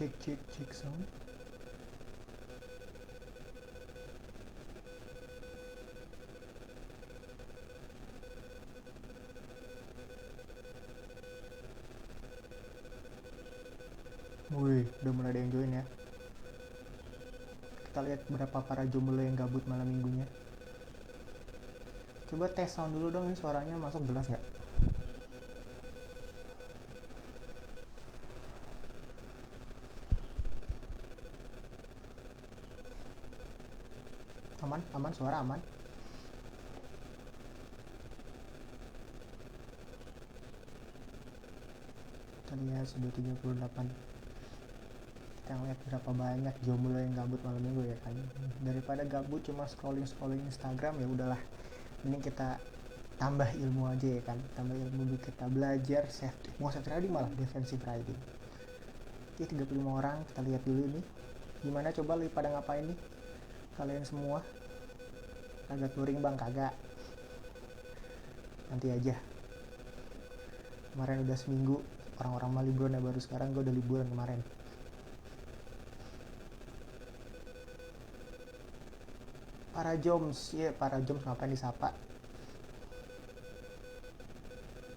Cek sound. Wih, udah mulai ada yang join ya. Kita lihat berapa para jomblo yang gabut malam minggunya. Coba tes sound dulu dong, ini suaranya masuk jelas nggak? Aman, suara aman. Kita lihat sudah 38. Kita lihat berapa banyak jomblo yang gabut malam minggu ya kan. Daripada gabut cuma scrolling Instagram, ya udahlah. Ini kita tambah ilmu aja ya kan. Tambah ilmu, kita belajar safety. Mau safety riding malah defensive riding. Oke, 35 orang, kita lihat dulu nih. Gimana, coba lu pada ngapain nih? Kalian semua kagak touring bang? Kagak, nanti aja. Kemarin udah seminggu orang-orang mah liburan ya, baru sekarang gue udah liburan kemarin. Para Joms, ya para Joms ngapain disapa?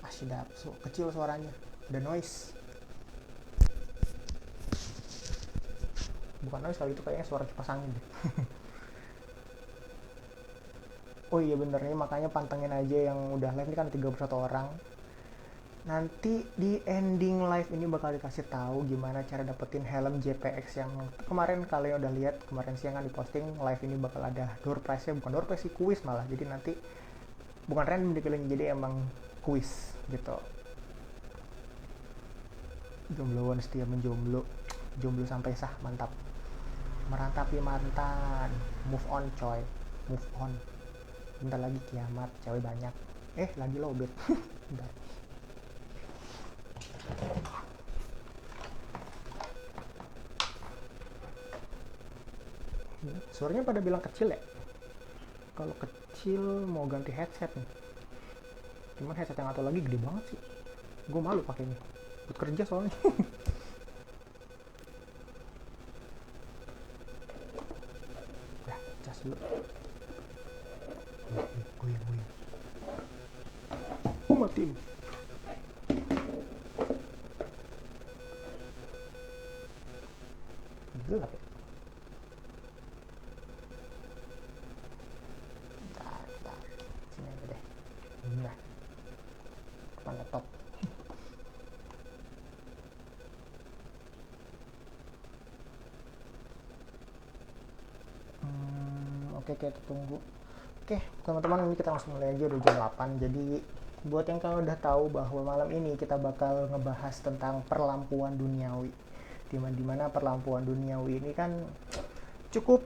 Masih kecil suaranya, ada noise. Bukan noise kali itu, kayaknya suara kipas angin deh. Oh iya bener nih, makanya pantengin aja yang udah live ini kan 31 orang. Nanti di ending live ini bakal dikasih tahu gimana cara dapetin helm JPX yang kemarin kalian udah lihat. Kemarin siang kan diposting, live ini bakal ada door prize-nya, bukan door prize sih, kuis malah. Jadi nanti bukan random dipilih, jadi emang kuis gitu. Jombloan setia menjomblo, jomblo sampai sah, mantap. Merantapi mantan, move on coy, move on. Bentar lagi kiamat, cewek banyak. Lagi lobet. Bentar. Suaranya pada bilang kecil ya. Kalau kecil mau ganti headset nih. Cuman headset yang atau lagi gede banget sih. Gue malu pakainya. Buat kerja soalnya. Udah, cas dulu. Goyang. Mati. Gelap ya. Bentar. Sini aja deh. Nah, depan laptop. Oke, kita tunggu. Oke, teman-teman, ini kita langsung mulai aja, udah jam 8. Jadi buat yang kalian udah tahu bahwa malam ini kita bakal ngebahas tentang perlampuan duniawi. Dimana perlampuan duniawi ini kan cukup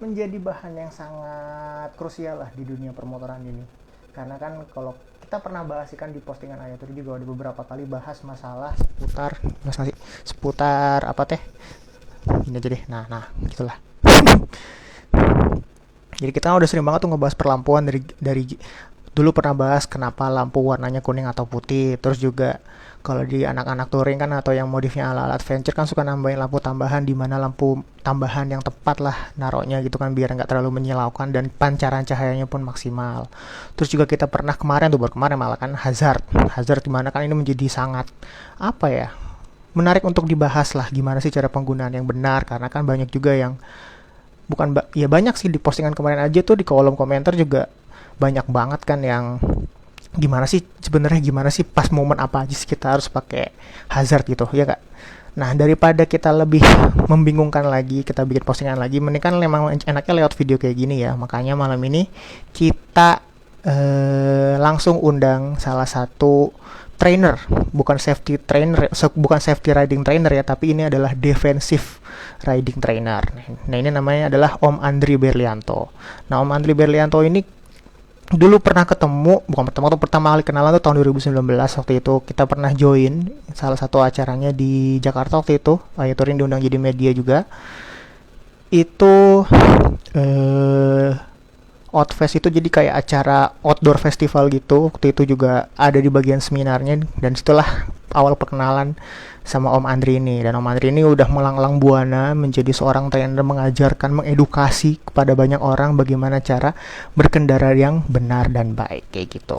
menjadi bahan yang sangat krusial lah di dunia permotoran ini. Karena kan kalau kita pernah bahas kan di postingan Ayat itu juga ada beberapa kali bahas masalah seputar apa teh? Ini aja deh. Nah, gitulah. Jadi kita udah sering banget tuh ngebahas perlampuan dari dulu pernah bahas kenapa lampu warnanya kuning atau putih. Terus juga kalau di anak-anak touring kan atau yang modifnya ala-ala adventure kan suka nambahin lampu tambahan, di mana lampu tambahan yang tepat lah naroknya gitu kan biar nggak terlalu menyilaukan dan pancaran cahayanya pun maksimal. Terus juga kita pernah baru kemarin malah kan hazard dimana kan ini menjadi sangat menarik untuk dibahas lah, gimana sih cara penggunaan yang benar, karena kan banyak juga yang banyak sih di postingan kemarin aja tuh, di kolom komentar juga banyak banget kan yang gimana sih pas momen apa aja sih kita harus pakai hazard gitu ya kak. Nah, daripada kita lebih membingungkan lagi, kita bikin postingan lagi, mending kan memang enaknya lewat video kayak gini ya. Makanya malam ini kita langsung undang salah satu trainer, bukan safety riding trainer ya, tapi ini adalah defensive riding trainer. Nah, ini namanya adalah Om Andri Berlianto. Nah, Om Andri Berlianto ini dulu pernah pertama kali kenalan tuh tahun 2019. Waktu itu kita pernah join salah satu acaranya di Jakarta waktu itu. Ayat Touring diundang jadi media juga. Itu Outfest itu jadi kayak acara outdoor festival gitu. Waktu itu juga ada di bagian seminarnya, dan situlah awal perkenalan sama Om Andri ini. Dan Om Andri ini udah melanglang buana menjadi seorang trainer, mengajarkan, mengedukasi kepada banyak orang bagaimana cara berkendara yang benar dan baik kayak gitu.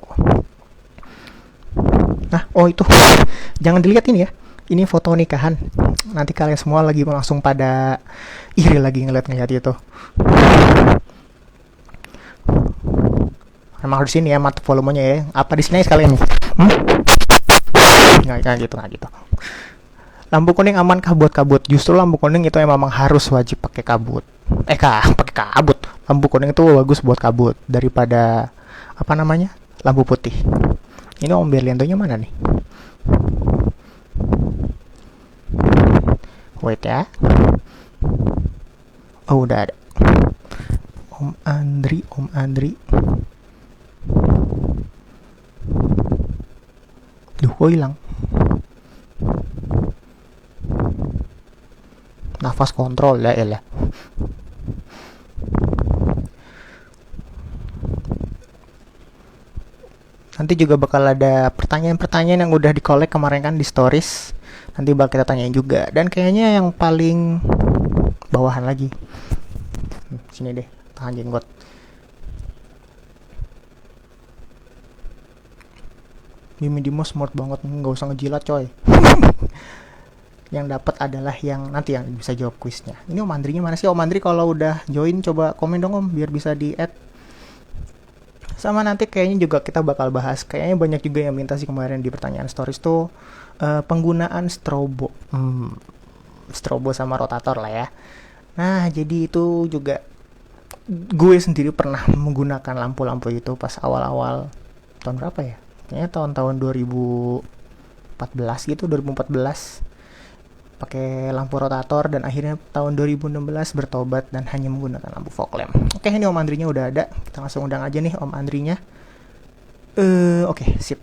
Nah, oh itu jangan dilihat ini ya. Ini foto nikahan. Nanti kalian semua lagi langsung pada iri lagi ngeliat-ngeliat itu. Emang harus ini ya, mat volumenya ya. Apa di sini sekalian nih? Hmm? Nggak gitu. Lampu kuning amankah buat kabut? Justru lampu kuning itu memang harus wajib pakai kabut. Pakai kabut. Lampu kuning itu bagus buat kabut daripada apa namanya? Lampu putih. Ini Om Berliantonya mana nih? Wait ya. Oh, udah ada. Om Andri. Duh, kok hilang? Nafas kontrol ya elah. Nanti juga bakal ada pertanyaan-pertanyaan yang udah dikolek kemarin kan di stories. Nanti bakal kita tanyain juga. Dan kayaknya yang paling bawahan lagi. Sini deh, tahan jenggot. Mimi Dimo smart banget, nggak usah ngejilat coy. Yang dapat adalah yang nanti yang bisa jawab kuisnya. Ini Om Andrinya mana sih? Om Andri kalau udah join coba komen dong Om, biar bisa di add. Sama nanti kayaknya juga kita bakal bahas, kayaknya banyak juga yang minta sih kemarin di pertanyaan stories tuh penggunaan strobo. Strobo sama rotator lah ya. Nah, jadi itu juga gue sendiri pernah menggunakan lampu-lampu itu pas awal-awal tahun berapa ya? Kayaknya tahun-tahun 2014 gitu, 2014 pakai lampu rotator, dan akhirnya tahun 2016 bertobat dan hanya menggunakan lampu fog lamp. Oke, ini Om Andrinya udah ada. Kita langsung undang aja nih Om Andrinya. Oke, sip.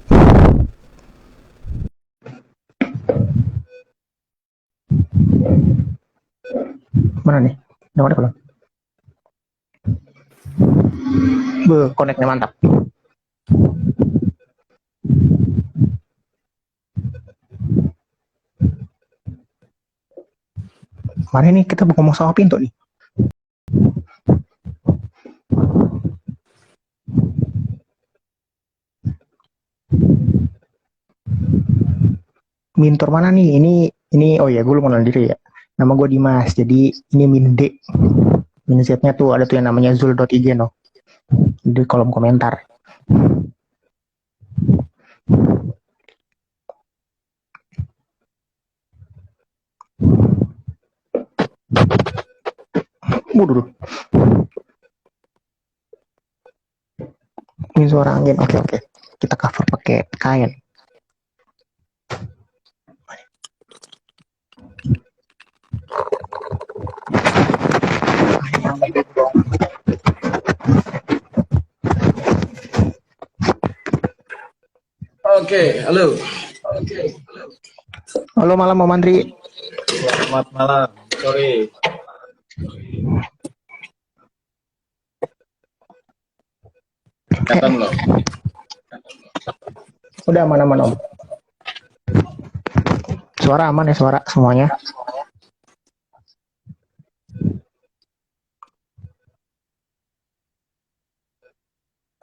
Mana nih? Udah ada belum? Connect-nya mantap. Kemarin nih kita ngomong sama Pintu nih. Mintor mana nih? Ini oh ya, gue belum kenal diri ya. Nama gue Dimas. Jadi ini Minde. Min Z-nya tuh ada tuh yang namanya zul.ig no. Di kolom komentar. Waduh. Ini suara angin. Oke. Kita cover pakai kain. Oke, halo. Halo malam Om Andri. Selamat malam. Sorry. Kelihatan belum? Udah aman-aman Om. Suara aman ya, suara semuanya.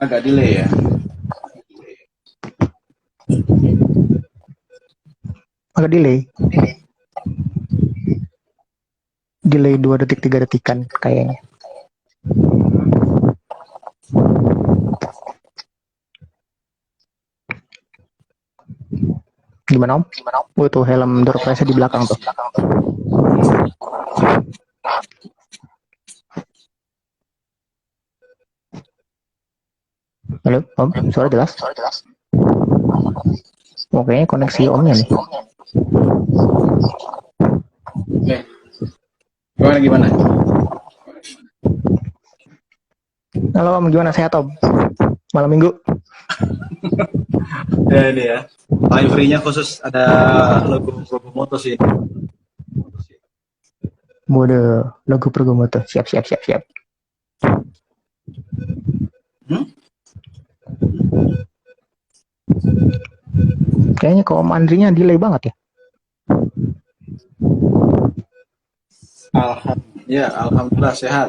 Agak delay ya. Agak delay. Delay 2 detik 3 detikan kayaknya. Gimana Om? Tuh helm door prize di belakang tuh. Halo Om, suara jelas? Oke, koneksi Omnya nih. Oke. Gimana? Halo Om, gimana, sehat Om? Malam minggu. Ya ini ya. Paling free-nya khusus ada logo moto sih. Mode logo Progomoto. Siap. Hmm? Kayaknya kalau Om Andrinya delay banget ya. Alhamdulillah sehat.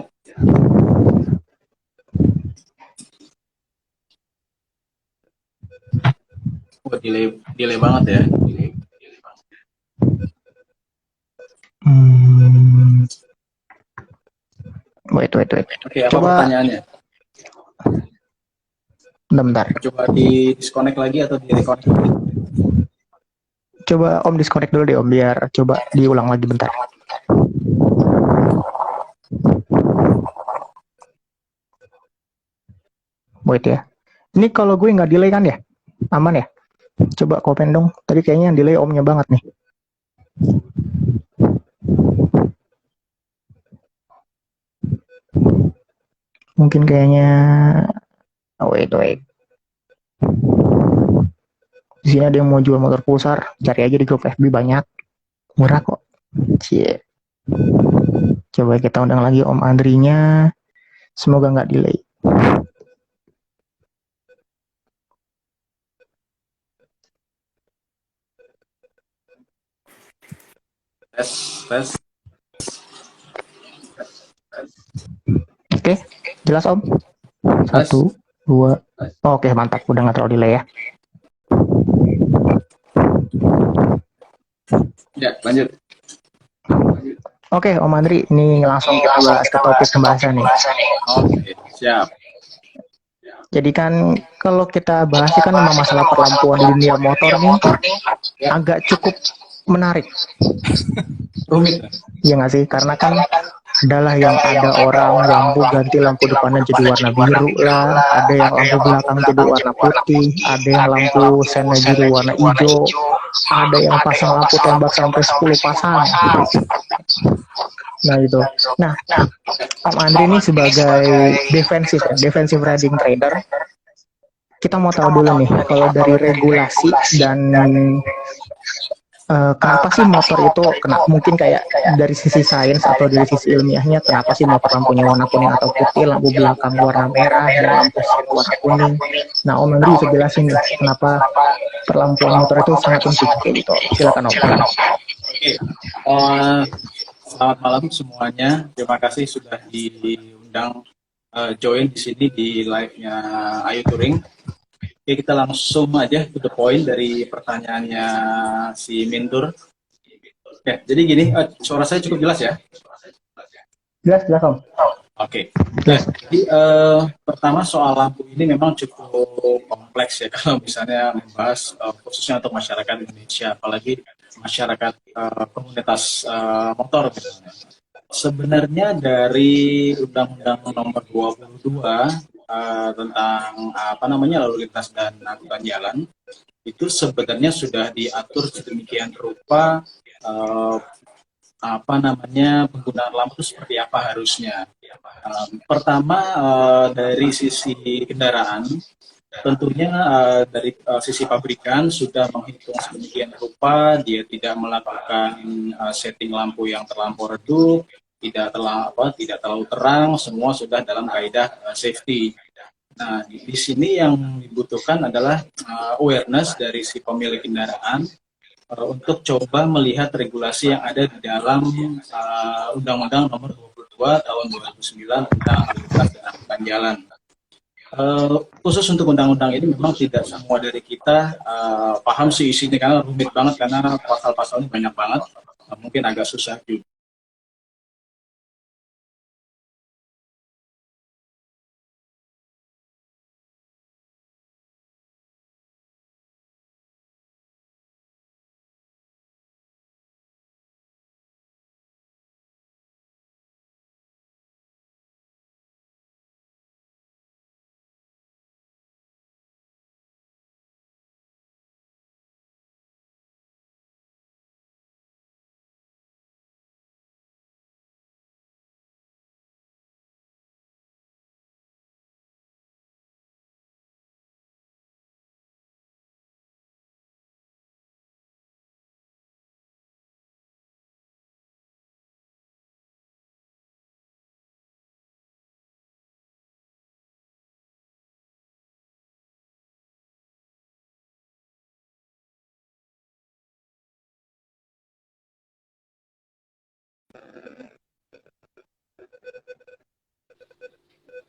Oh, delay banget ya. Hmm, wait. Oke, apa Coba, pertanyaannya? bentar. Coba di disconnect lagi atau di reconnect lagi? Coba Om disconnect dulu deh Om, biar coba diulang lagi bentar. Wait ya. Ini kalau gue nggak delay kan ya? Aman ya? Coba komen dong. Tadi kayaknya yang delay Omnya banget nih. Mungkin kayaknya... Oh, wait. Di sini ada yang mau jual motor pulsar. Cari aja di grup FB banyak. Murah kok. Cie. Coba kita undang lagi Om Andrinya. Semoga nggak delay. Tes. Oke, jelas Om. Tes. 1, 2. Oke, mantap. Udah nggak terlalu delay ya. Ya, lanjut. Oke, Om Andri, ini langsung kita bahas ke topik pembahasan nih. Oke, siap. Jadi kan kalau kita bahas kan memang masalah perlampuan di dunia motor nih Ya, agak cukup menarik. rumit. Ya nggak sih? Karena kan adalah yang ada orang lampu ganti lampu depannya jadi warna biru lah, ada yang lampu belakang jadi warna putih, ada yang lampu sennya jadi warna hijau, ada yang pasang lampu tembak sampai 10 pasang. Nah itu. Nah, Om Andri ini sebagai defensive riding trader, kita mau tahu dulu nih, kalau dari regulasi dan kenapa sih motor itu mungkin kayak dari sisi sains atau dari sisi ilmiahnya kenapa sih motor lampunya warna kuning atau putih, lampu belakang warna merah dan lampu sen warna kuning. Nah Om Andri bisa jelasin nih kenapa perlampuan motor itu sangat penting kayak gitu. Silakan Om. Oke. Uh, Selamat malam semuanya. Terima kasih sudah diundang join di sini di live-nya Ayu Touring. Oke, kita langsung aja to the point dari pertanyaannya si Mintur. Ya, jadi gini, suara saya cukup jelas ya? Jelas Om. Oke. Ya, Jelas. jadi pertama soal lampu ini memang cukup kompleks ya kalau misalnya membahas khususnya untuk masyarakat Indonesia, apalagi masyarakat komunitas motor misalnya. Sebenarnya dari Undang-Undang Nomor 22 tentang apa namanya lalu lintas dan angkutan jalan itu sebenarnya sudah diatur sedemikian rupa eh, apa namanya penggunaan lampu seperti apa harusnya. Pertama dari sisi kendaraan, tentunya dari sisi pabrikan sudah menghitung sedemikian rupa, dia tidak melakukan setting lampu yang terlampau redup, tidak terlalu terang, semua sudah dalam kaidah safety. Nah, di sini yang dibutuhkan adalah awareness dari si pemilik kendaraan untuk coba melihat regulasi yang ada di dalam Undang-Undang Nomor 22 Tahun 2009 tentang lalu lintas dan angkutan jalan. Khusus untuk undang-undang ini memang tidak semua dari kita paham sih isinya karena rumit banget karena pasal-pasalnya banyak banget, mungkin agak susah juga.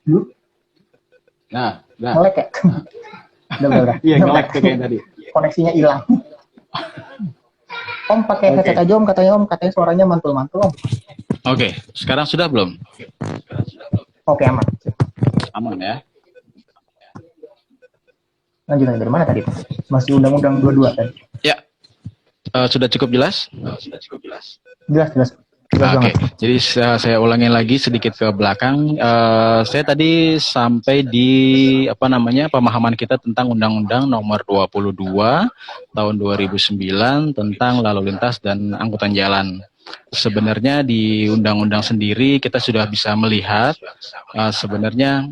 Lu Nah, nah. ngelek ya? Udah. Iya, Udah, nge-lag tuh kayak tadi. koneksinya hilang. Om pakai Oke. headset aja om, katanya suaranya mantul-mantul om. Oke, sekarang sudah belum? Oke aman. Aman ya. Lanjut dari mana tadi? Masih undang-undang 22 tadi. Ya, sudah cukup jelas? Jelas Oke, banget. jadi saya ulangin lagi sedikit ke belakang. Saya tadi sampai di pemahaman kita tentang Undang-Undang Nomor 22 Tahun 2009 tentang lalu lintas dan angkutan jalan. Sebenarnya di undang-undang sendiri kita sudah bisa melihat sebenarnya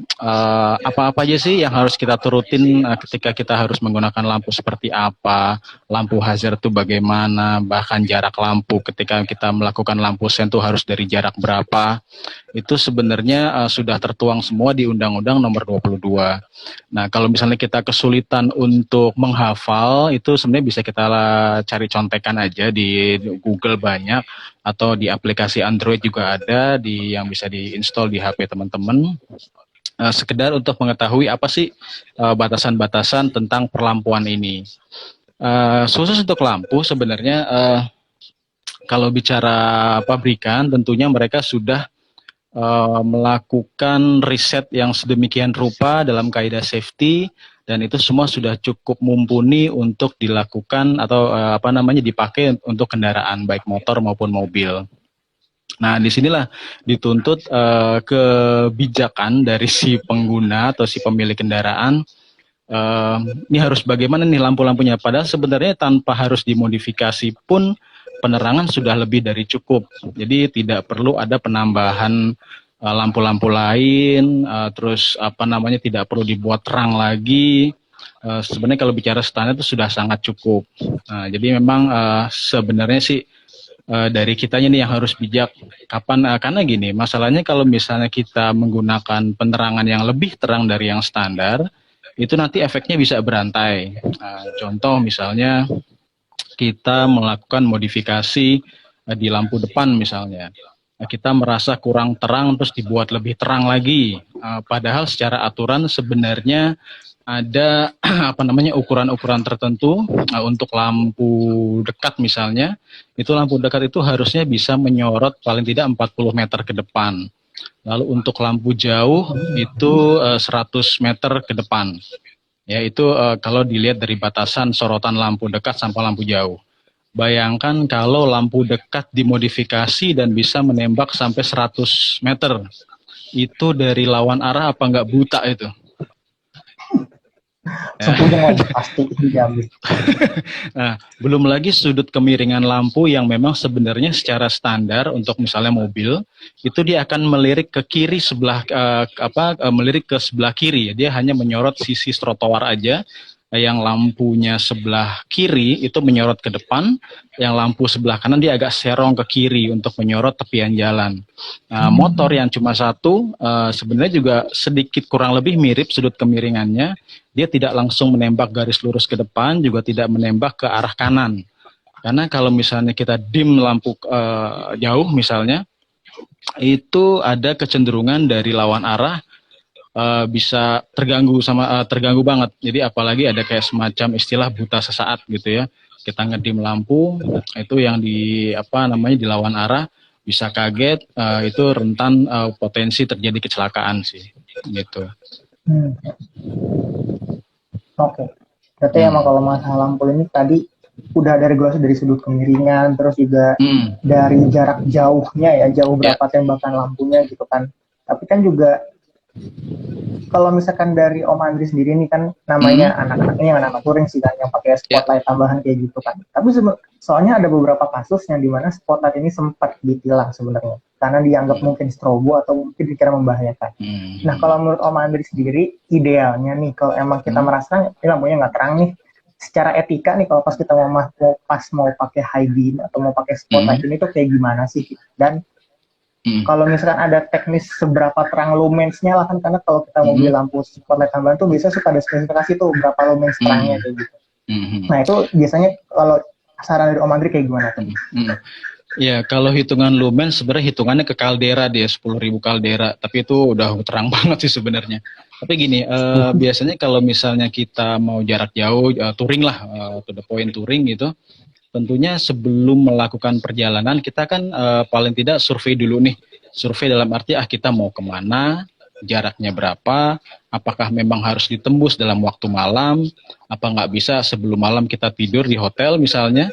apa-apa aja sih yang harus kita turutin ketika kita harus menggunakan lampu seperti apa, lampu hazard itu bagaimana, bahkan jarak lampu ketika kita melakukan lampu sen itu harus dari jarak berapa. Itu sebenarnya sudah tertuang semua di Undang-Undang Nomor 22. Nah, kalau misalnya kita kesulitan untuk menghafal, itu sebenarnya bisa kita cari contekan aja di Google banyak, atau di aplikasi Android juga ada yang bisa diinstal di HP teman-teman. Sekedar untuk mengetahui apa sih batasan-batasan tentang perlampuan ini. Khusus untuk lampu sebenarnya kalau bicara pabrikan tentunya mereka sudah melakukan riset yang sedemikian rupa dalam kaidah safety, dan itu semua sudah cukup mumpuni untuk dilakukan atau dipakai untuk kendaraan baik motor maupun mobil. Nah, disinilah dituntut kebijakan dari si pengguna atau si pemilik kendaraan. Ini harus bagaimana nih lampu-lampunya, padahal sebenarnya tanpa harus dimodifikasi pun penerangan sudah lebih dari cukup. Jadi tidak perlu ada penambahan lampu-lampu lain, terus tidak perlu dibuat terang lagi. Sebenarnya kalau bicara standar itu sudah sangat cukup. Jadi memang sebenarnya sih dari kitanya nih yang harus bijak. Karena gini, masalahnya kalau misalnya kita menggunakan penerangan yang lebih terang dari yang standar, itu nanti efeknya bisa berantai. Contoh misalnya kita melakukan modifikasi di lampu depan misalnya. Kita merasa kurang terang terus dibuat lebih terang lagi. Padahal secara aturan sebenarnya ada ukuran-ukuran tertentu untuk lampu dekat misalnya. Itu lampu dekat itu harusnya bisa menyorot paling tidak 40 meter ke depan. Lalu untuk lampu jauh itu 100 meter ke depan. Ya, itu kalau dilihat dari batasan sorotan lampu dekat sampai lampu jauh. Bayangkan kalau lampu dekat dimodifikasi dan bisa menembak sampai 100 meter. Itu dari lawan arah apa nggak buta itu? Sepuyeng om, pasti dijamin. Nah, belum lagi sudut kemiringan lampu yang memang sebenarnya secara standar untuk misalnya mobil itu dia akan melirik ke kiri melirik ke sebelah kiri. Dia hanya menyorot sisi trotoar aja. Yang lampunya sebelah kiri itu menyorot ke depan, yang lampu sebelah kanan dia agak serong ke kiri untuk menyorot tepian jalan. Motor yang cuma satu sebenarnya juga sedikit kurang lebih mirip sudut kemiringannya. Dia tidak langsung menembak garis lurus ke depan, juga tidak menembak ke arah kanan. Karena kalau misalnya kita dim lampu jauh misalnya, itu ada kecenderungan dari lawan arah bisa terganggu banget. Jadi apalagi ada kayak semacam istilah buta sesaat gitu ya. Kita ngedim lampu, itu yang dilawan arah bisa kaget, itu rentan potensi terjadi kecelakaan sih, gitu. Oke. Berarti emang kalau masalah lampu ini tadi udah ada regulasi dari sudut kemiringan, terus juga dari jarak jauhnya ya, jauh berapa tembakan lampunya gitu kan. Tapi kan juga kalau misalkan dari Om Andri sendiri nih kan namanya anak-anaknya yang anak touring sih kan, yang pakai spotlight tambahan kayak gitu kan. Tapi soalnya ada beberapa kasus yang dimana spotlight ini sempat ditilang sebenarnya karena dianggap mungkin strobo atau mungkin dikira membahayakan. Nah kalau menurut Om Andri sendiri idealnya nih kalau emang kita merasa ini lampunya nggak terang nih, secara etika nih kalau pas kita mau pakai high beam atau mau pakai spotlight ini tuh kayak gimana sih? Dan kalau misalkan ada teknis seberapa terang lumensnya lah kan, karena kalau kita mau beli lampu spotlight tambahan tuh biasanya suka ada spesifikasi tuh berapa lumens terangnya kayak gitu. Nah itu biasanya kalau saran dari Om Andri kayak gimana tuh? Ya, kalau hitungan lumen sebenarnya hitungannya ke kaldera dia 10.000 kaldera, tapi itu udah terang banget sih sebenarnya. Tapi gini, biasanya kalau misalnya kita mau jarak jauh, touring lah, to the point touring gitu, tentunya sebelum melakukan perjalanan kita kan paling tidak survei dulu nih. Survei dalam arti kita mau kemana, jaraknya berapa, apakah memang harus ditembus dalam waktu malam, apa nggak bisa sebelum malam kita tidur di hotel misalnya.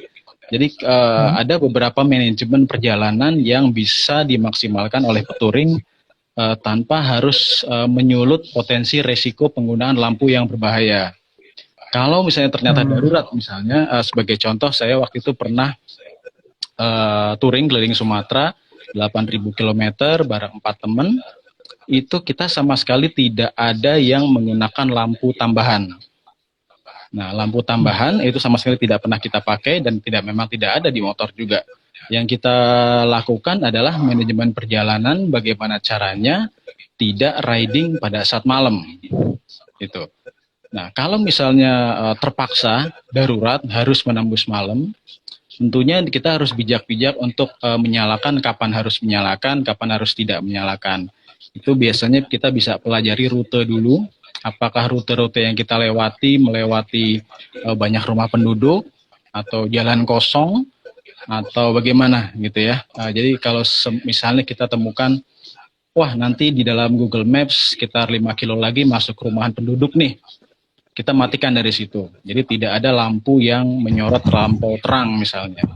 Jadi Hmm. ada beberapa manajemen perjalanan yang bisa dimaksimalkan oleh petouring tanpa harus menyulut potensi resiko penggunaan lampu yang berbahaya. Kalau misalnya ternyata Hmm. darurat, misalnya sebagai contoh saya waktu itu pernah touring keliling Sumatera 8.000 kilometer bareng 4 teman, itu kita sama sekali tidak ada yang menggunakan lampu tambahan. Nah, lampu tambahan itu sama sekali tidak pernah kita pakai dan memang tidak ada di motor juga. Yang kita lakukan adalah manajemen perjalanan, bagaimana caranya tidak riding pada saat malam. Itu. Nah, kalau misalnya terpaksa darurat harus menembus malam, tentunya kita harus bijak-bijak untuk menyalakan kapan harus menyalakan, kapan harus tidak menyalakan. Itu biasanya kita bisa pelajari rute dulu, apakah rute-rute yang kita lewati melewati banyak rumah penduduk atau jalan kosong atau bagaimana gitu ya. Jadi kalau misalnya kita temukan, wah nanti di dalam Google Maps sekitar 5 kilo lagi masuk rumahan penduduk nih, kita matikan dari situ. Jadi tidak ada lampu yang menyorot terlampau terang misalnya.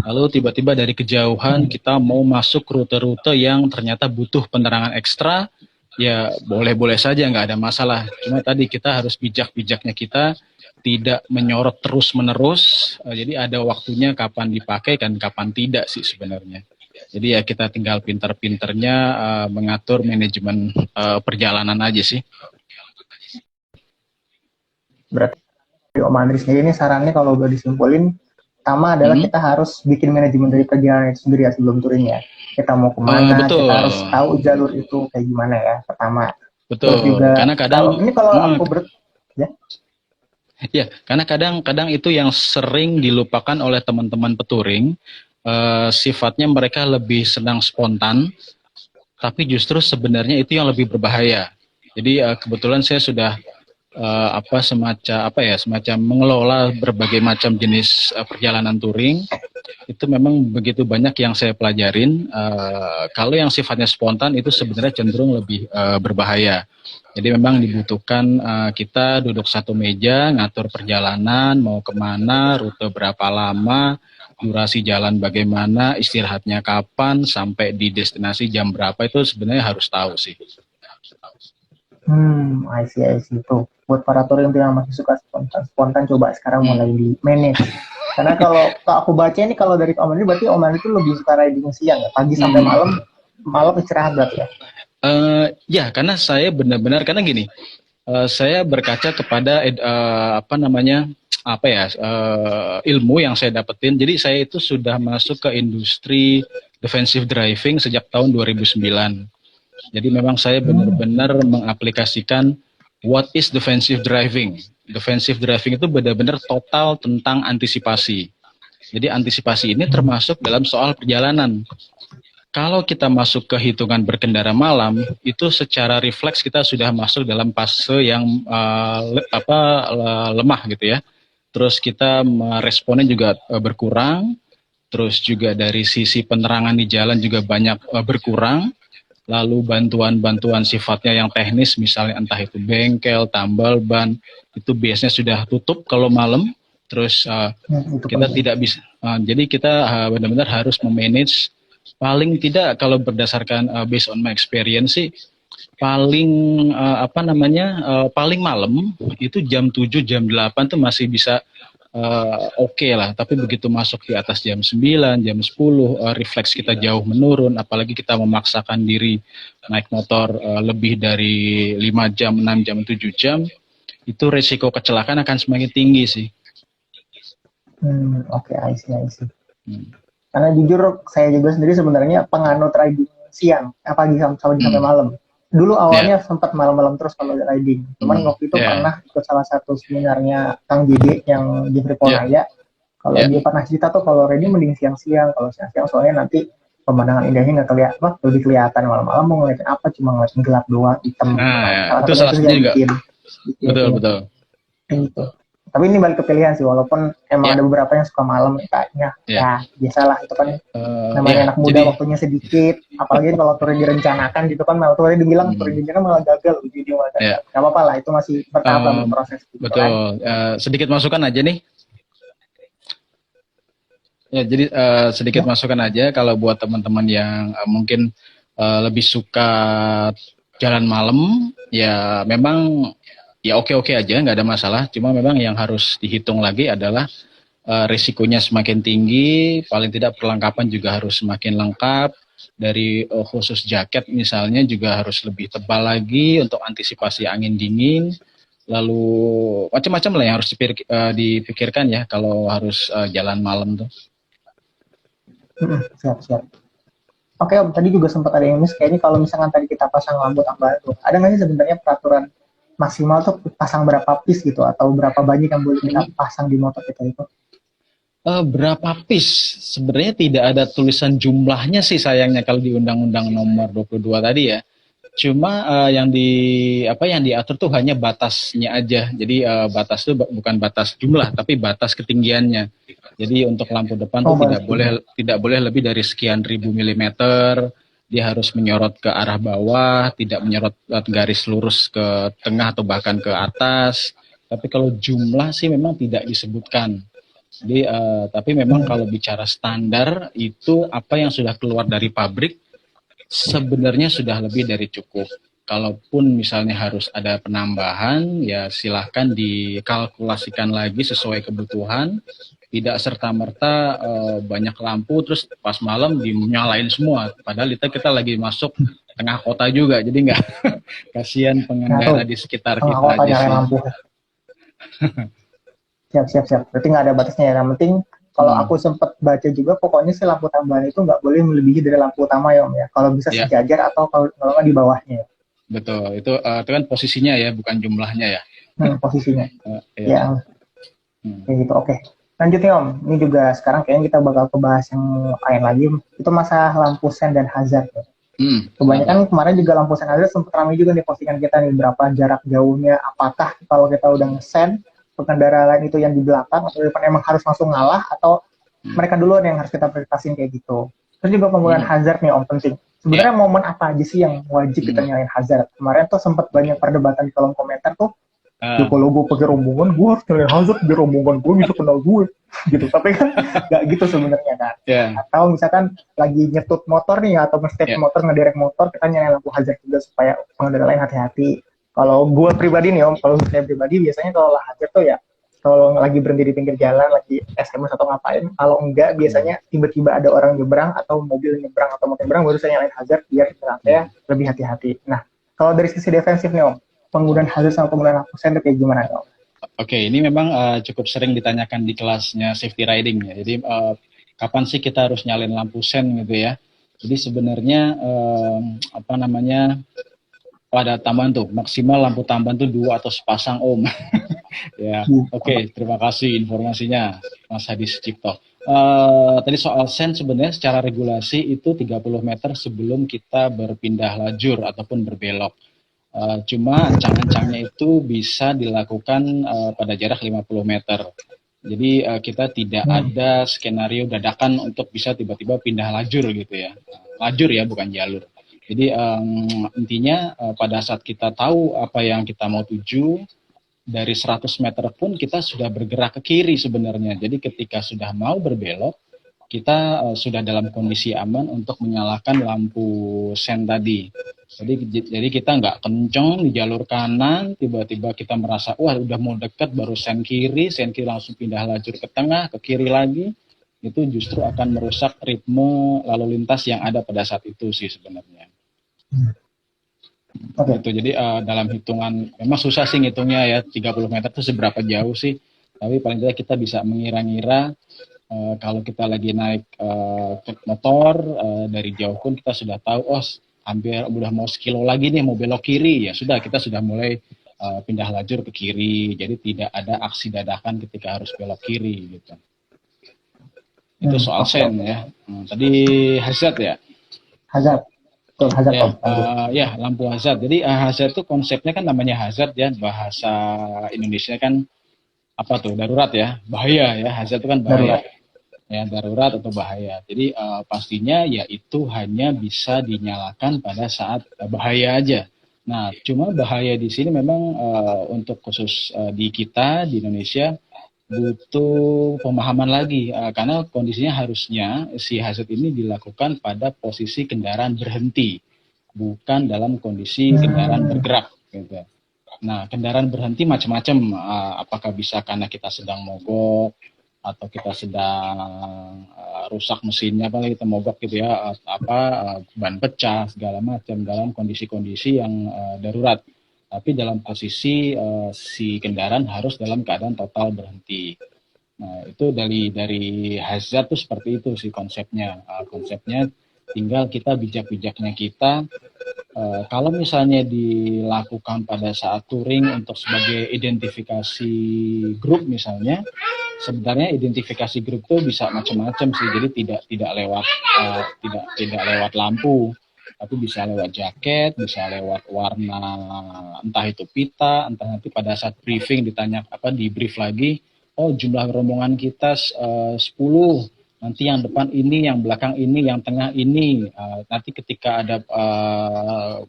Lalu tiba-tiba dari kejauhan kita mau masuk rute-rute yang ternyata butuh penerangan ekstra, ya boleh-boleh saja, nggak ada masalah. Cuma tadi kita harus bijak-bijaknya kita tidak menyorot terus-menerus, jadi ada waktunya kapan dipakai dan kapan tidak sih sebenarnya. Jadi ya kita tinggal pintar-pintarnya mengatur manajemen perjalanan aja sih. Berarti Om Andri sendiri ini sarannya kalau udah disimpulin, pertama adalah kita harus bikin manajemen dari perjalanan itu sendiri ya sebelum touring ya. Kita mau kemana, Betul, kita harus tahu jalur itu kayak gimana ya pertama. Terus betul. juga Karena kadang, kalau aku ya. ya, karena kadang-kadang itu yang sering dilupakan oleh teman-teman petouring. Sifatnya mereka lebih senang spontan, tapi justru sebenarnya itu yang lebih berbahaya. Jadi kebetulan saya sudah semacam mengelola berbagai macam jenis perjalanan touring. Itu memang begitu banyak yang saya pelajarin. Kalau yang sifatnya spontan itu sebenarnya cenderung lebih berbahaya. Jadi memang dibutuhkan kita duduk satu meja, ngatur perjalanan, mau kemana, rute berapa lama, durasi jalan bagaimana, istirahatnya kapan, sampai di destinasi jam berapa, itu sebenarnya harus tahu sih. I see. Tuh, buat para touring yang masih suka spontan coba sekarang mulai di manage. Karena kalau aku baca ini kalau dari Om Andri berarti Om Andri itu lebih suka riding siang ya, pagi sampai malam istirahat berarti ya? Ya, karena saya benar-benar karena gini, saya berkaca kepada ilmu yang saya dapetin. Jadi saya itu sudah masuk ke industri defensive driving sejak tahun 2009. Jadi memang saya benar-benar mengaplikasikan what is defensive driving. Defensive driving itu benar-benar total tentang antisipasi. Jadi antisipasi ini termasuk dalam soal perjalanan. Kalau kita masuk ke hitungan berkendara malam, itu secara refleks kita sudah masuk dalam fase yang lemah gitu ya. Terus kita meresponnya juga berkurang. Terus juga dari sisi penerangan di jalan juga banyak berkurang. Lalu bantuan-bantuan sifatnya yang teknis, misalnya entah itu bengkel, tambal ban, itu biasanya sudah tutup kalau malam. Terus kita tidak bisa, jadi kita benar-benar harus memanage. Paling tidak kalau berdasarkan based on my experience sih, paling paling malam itu jam 7 jam 8 tuh masih bisa oke lah, tapi begitu masuk di atas jam 9 jam 10 refleks kita jauh menurun, apalagi kita memaksakan diri naik motor lebih dari 5 jam, 6 jam, 7 jam, itu resiko kecelakaan akan semakin tinggi sih. Oke, I see. Karena jujur saya juga sendiri sebenarnya penganut riding siang, pagi sampai malam. Dulu awalnya sempat malam-malam terus kalau riding. Cuman waktu itu pernah ikut salah satu seminarnya Kang Dede yang Jeffrey Polnaya. Kalau Ya. dia pernah cerita tuh kalau ready mending siang-siang, kalau siang-siang soalnya nanti pemandangan indahnya nggak kelihatan, apa lebih kelihatan malam-malam mau ngeliatin apa cuma ngeliatin gelap doang, hitam gitu Nah, kan. ya, Salah itu satunya salah itu satunya yang juga. bikin Betul, itunya betul. kayak gitu. Tapi ini balik ke pilihan sih, walaupun emang Ya, ada beberapa yang suka malam kayaknya ya. ya biasalah itu kan Ya, namanya anak muda jadi waktunya sedikit, apalagi kalau touring direncanakan gitu kan, malah tuh dibilang touring hmm, direncanakan malah gagal, ujungnya malah gagal. ya, Gak apa-apa lah, itu masih bertahap lah, em, berproses gitu kan. betul. Sedikit masukan aja nih. Ya, jadi sedikit Ya, masukan aja kalau buat teman-teman yang mungkin lebih suka jalan malam, ya memang ya oke-oke aja, nggak ada masalah. Cuma memang yang harus dihitung lagi adalah risikonya semakin tinggi, paling tidak perlengkapan juga harus semakin lengkap. Dari khusus jaket misalnya juga harus lebih tebal lagi untuk antisipasi angin dingin. Lalu macam-macam lah yang harus dipikirkan ya kalau harus jalan malam tuh. siap-siap. Oke Om, tadi juga sempat ada yang miss, kayaknya kalau misalkan tadi kita pasang lampu tambahan tuh, ada nggak sih sebenarnya peraturan maksimal tuh pasang berapa piece gitu, atau berapa banyak yang boleh kita pasang di motor kita itu? Berapa piece? Sebenarnya tidak ada tulisan jumlahnya sih sayangnya kalau di Undang-Undang Nomor 22 tadi ya. Cuma yang diatur tuh hanya batasnya aja. Jadi batas itu bukan batas jumlah tapi batas ketinggiannya. Jadi untuk lampu depan Oh, tuh balas tinggi. tidak boleh lebih dari sekian ribu milimeter. Dia harus menyorot ke arah bawah, tidak menyorot garis lurus ke tengah atau bahkan ke atas. Tapi kalau jumlah sih memang tidak disebutkan. Jadi, tapi memang Hmm. kalau bicara standar itu apa yang sudah keluar dari pabrik sebenarnya sudah lebih dari cukup. Kalaupun misalnya harus ada penambahan, ya silahkan dikalkulasikan lagi sesuai kebutuhan. Tidak serta-merta banyak lampu terus pas malam dinyalain semua. Padahal kita lagi masuk tengah kota juga, jadi nggak kasihan Nah tuh, pengendara di sekitar tengah kita kota aja nyalain sih. lampu. Siap. Berarti nggak ada batasnya ya. Yang penting kalau Hmm, aku sempat baca juga, pokoknya si lampu tambahan itu nggak boleh melebihi dari lampu utama ya Om ya. Kalau bisa ya sejajar atau kalau nggak di bawahnya ya. betul. Itu kan posisinya ya, bukan jumlahnya ya. Posisinya. Ya. Ya, Hmm. kayak gitu. Oke. Lanjut nih Om. Ini juga sekarang kayaknya kita bakal kebahas yang lain lagi. Itu masalah lampu sen dan hazard ya. Kenapa? Kebanyakan kemarin juga lampu sen hazard sempat ramai juga nih postingan kita nih, berapa jarak jauhnya, apakah kalau kita udah ngesen pengendara lain itu yang di belakang atau depan emang harus langsung ngalah, atau Hmm. mereka duluan yang harus kita prioritasin kayak gitu. Terus juga penggunaan Hmm. hazard nih Om, penting. Ya. Sebenarnya momen apa aja sih yang wajib kita Hmm. nyalain hazard? Kemarin tuh sempat banyak perdebatan di kolom komentar tuh, ya Ah, kalau gue pakai rombongan gue harus nyalain hazard biar rombongan gue bisa kenal gue gitu. Tapi kan nggak gitu sebenarnya kan. ya. Atau misalkan lagi nyetut motor nih atau nge-step Ya. motor, ngederek motor, kita nyalain lampu hazard juga supaya pengendara lain hati-hati. Kalau gue pribadi nih Om, kalau saya pribadi biasanya kalau lah hazard tuh ya kalau lagi berhenti di pinggir jalan, lagi SMS atau ngapain, kalau enggak Hmm. biasanya tiba-tiba ada orang nyebrang atau mobil nyebrang atau motor nyebrang, baru saya nyalain hazard biar Hmm. lebih hati-hati. Nah, kalau dari sisi defensif nih Om, penggunaan hazard sama penggunaan lampu sen kayak gimana Om? Oke, ini memang cukup sering ditanyakan di kelasnya safety riding ya. Jadi kapan sih kita harus nyalain lampu sen gitu ya? Jadi sebenarnya apa namanya, ada tambahan tuh maksimal lampu tambahan tuh 2 atau sepasang Om. Ya, oke, terima kasih informasinya Mas Hadi Sucipto. Tadi soal sen sebenarnya secara regulasi itu 30 meter sebelum kita berpindah lajur ataupun berbelok. Cuma ancang-ancangnya itu bisa dilakukan pada jarak 50 meter. Jadi kita tidak ada skenario dadakan untuk bisa tiba-tiba pindah lajur gitu ya. Lajur ya, bukan jalur. Jadi intinya pada saat kita tahu apa yang kita mau tuju, dari 100 meter pun kita sudah bergerak ke kiri sebenarnya. Jadi ketika sudah mau berbelok, kita sudah dalam kondisi aman untuk menyalakan lampu sen tadi. Jadi kita nggak kenceng di jalur kanan, tiba-tiba kita merasa wah udah mau deket baru sen kiri langsung pindah lajur ke tengah, ke kiri lagi, itu justru akan merusak ritme lalu lintas yang ada pada saat itu sih sebenarnya. Gitu. Jadi dalam hitungan memang susah sih ngitungnya ya 30 meter itu seberapa jauh sih, tapi paling tidak kita bisa mengira-ngira kalau kita lagi naik motor dari jauh pun kita sudah tahu hampir udah mau sekilo lagi nih mau belok kiri, ya sudah kita sudah mulai pindah lajur ke kiri, jadi tidak ada aksi dadakan ketika harus belok kiri gitu. Itu soal Oke, sen oke. ya. Tadi hazard ya. Hazard. Betul, hazard Ya, Om. Lanjut. ya lampu hazard. Jadi hazard itu konsepnya kan namanya hazard ya, bahasa Indonesia kan apa tuh, darurat ya, bahaya ya. Hazard itu kan bahaya Darurat. ya, darurat atau bahaya. Jadi pastinya ya itu hanya bisa dinyalakan pada saat bahaya aja. Nah, cuma bahaya di sini memang untuk khusus di kita di Indonesia butuh pemahaman lagi, karena kondisinya harusnya si hazard ini dilakukan pada posisi kendaraan berhenti, bukan dalam kondisi kendaraan Hmm, bergerak gitu. Nah, kendaraan berhenti macam-macam, apakah bisa karena kita sedang mogok atau kita sedang rusak mesinnya, apalagi kita mogok gitu ya, ban pecah segala macam dalam kondisi-kondisi yang darurat. Tapi dalam posisi si kendaraan harus dalam keadaan total berhenti. Nah, itu dari hazard tuh seperti itu sih konsepnya. Konsepnya tinggal kita bijak-bijaknya kita. Kalau misalnya dilakukan pada saat touring untuk sebagai identifikasi grup misalnya, sebenarnya identifikasi grup itu bisa macam-macam sih. Jadi tidak lewat tidak lewat lampu, tapi bisa lewat jaket, bisa lewat warna, entah itu pita, entah nanti pada saat briefing ditanya di brief lagi, oh jumlah rombongan kita 10, nanti yang depan ini, yang belakang ini, yang tengah ini. Nanti ketika ada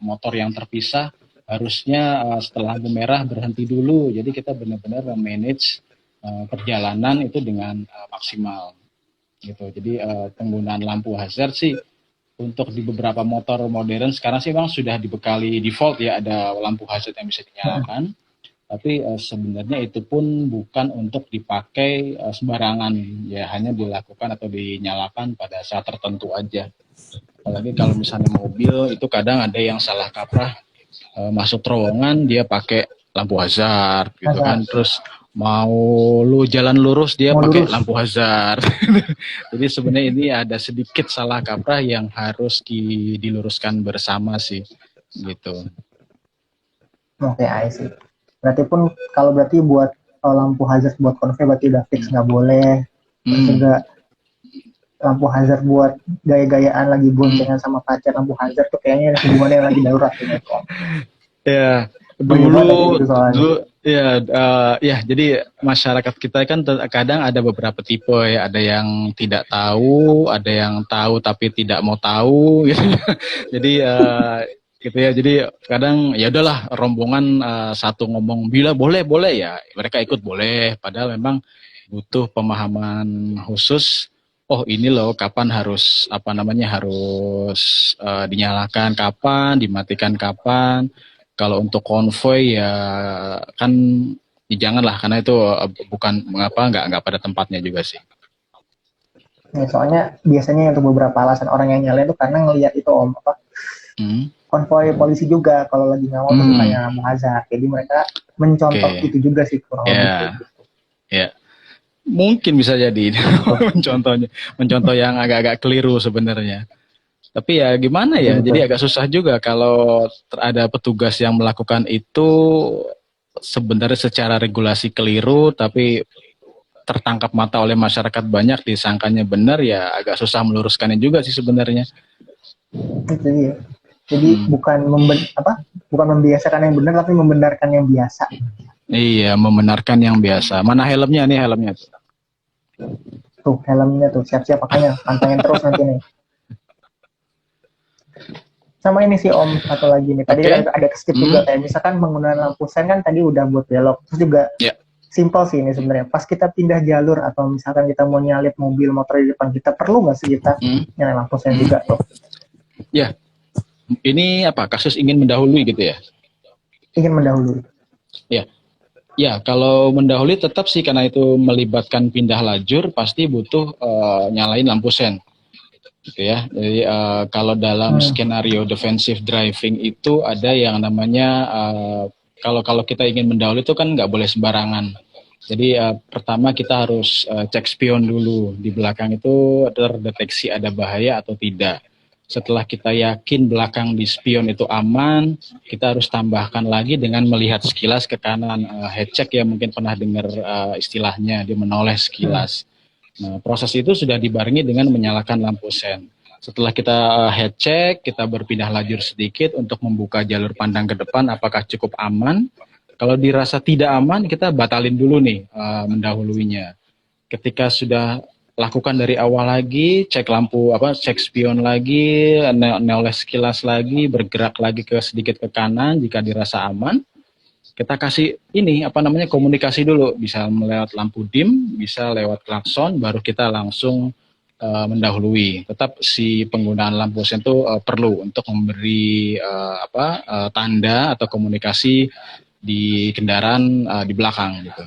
motor yang terpisah, harusnya setelah lampu merah berhenti dulu. Jadi kita benar-benar manage perjalanan itu dengan maksimal gitu. Jadi penggunaan lampu hazard sih untuk di beberapa motor modern sekarang sih memang sudah dibekali default ya, ada lampu hazard yang bisa dinyalakan. Tapi sebenarnya itu pun bukan untuk dipakai sembarangan, ya hanya dilakukan atau dinyalakan pada saat tertentu aja. Apalagi kalau misalnya mobil itu kadang ada yang salah kaprah, masuk terowongan dia pakai lampu hazard gitu kan, hazard. terus mau lu jalan lurus dia Mau pakai lurus. lampu hazard. Jadi sebenarnya ini ada sedikit salah kaprah yang harus diluruskan bersama sih gitu. Oke, I see. Berarti pun kalau berarti buat lampu hazard buat konvoy berarti udah fix nggak boleh. Terus juga lampu hazard buat gaya-gayaan lagi boncengan sama pacar, lampu hazard tuh kayaknya hubungannya yang lagi darurat gitu. Ya, dulu ya jadi masyarakat kita kan kadang ada beberapa tipe ya, ada yang tidak tahu, ada yang tahu tapi tidak mau tahu gitu. Jadi gitu ya, jadi kadang ya udahlah rombongan satu ngomong bila boleh ya mereka ikut boleh, padahal memang butuh pemahaman khusus. Oh ini loh kapan harus harus dinyalakan kapan, dimatikan kapan. Kalau untuk konvoy ya kan ya janganlah, karena itu bukan nggak pada tempatnya juga sih. Nah, soalnya biasanya untuk beberapa alasan orang yang nyalain itu karena ngelihat itu konvoy polisi juga kalau lagi ngawal tuh sukanya lampu hazard. Jadi mereka mencontoh itu juga sih kurang lebih. Ya. Mungkin bisa jadi mencontoh yang agak-agak keliru sebenarnya. Tapi ya gimana ya, jadi agak susah juga kalau ada petugas yang melakukan itu sebenarnya secara regulasi keliru, tapi tertangkap mata oleh masyarakat banyak disangkanya benar, ya agak susah meluruskannya juga sih sebenarnya. Itu ya. Jadi bukan membiasakan yang benar, tapi membenarkan yang biasa. Iya, membenarkan yang biasa. Mana helmnya nih, helmnya tuh? Tuh helmnya tuh, siap-siap pakainya, pantengin terus nanti nih. Sama ini sih Om, satu lagi nih. Tadi kan ada skip juga, kayak misalkan penggunaan lampu sen kan tadi udah buat belok. Terus juga simpel sih ini sebenarnya. Pas kita pindah jalur atau misalkan kita mau nyalip mobil motor di depan kita, perlu nggak sih kita nyalain lampu sen juga tuh? Ya, ini kasus ingin mendahului gitu ya? Ingin mendahului. Ya, kalau mendahului tetap sih, karena itu melibatkan pindah lajur, pasti butuh nyalain lampu sen. Gitu ya. Jadi kalau dalam skenario defensive driving itu ada yang namanya kalau kita ingin mendahului itu kan nggak boleh sembarangan. Jadi pertama kita harus cek spion dulu di belakang itu terdeteksi ada bahaya atau tidak. Setelah kita yakin belakang di spion itu aman, kita harus tambahkan lagi dengan melihat sekilas ke kanan, head check ya, mungkin pernah dengar istilahnya, dia menoleh sekilas. Nah, proses itu sudah dibarengi dengan menyalakan lampu sen. Setelah kita head check, kita berpindah lajur sedikit untuk membuka jalur pandang ke depan apakah cukup aman. Kalau dirasa tidak aman, kita batalin dulu nih mendahuluinya. Ketika sudah lakukan dari awal lagi, cek lampu cek spion lagi, neoles kilas lagi, bergerak lagi sedikit ke kanan jika dirasa aman. Kita kasih komunikasi dulu, bisa lewat lampu dim, bisa lewat klakson, baru kita langsung mendahului. Tetap si penggunaan lampu sen itu perlu untuk memberi tanda atau komunikasi di kendaraan di belakang gitu.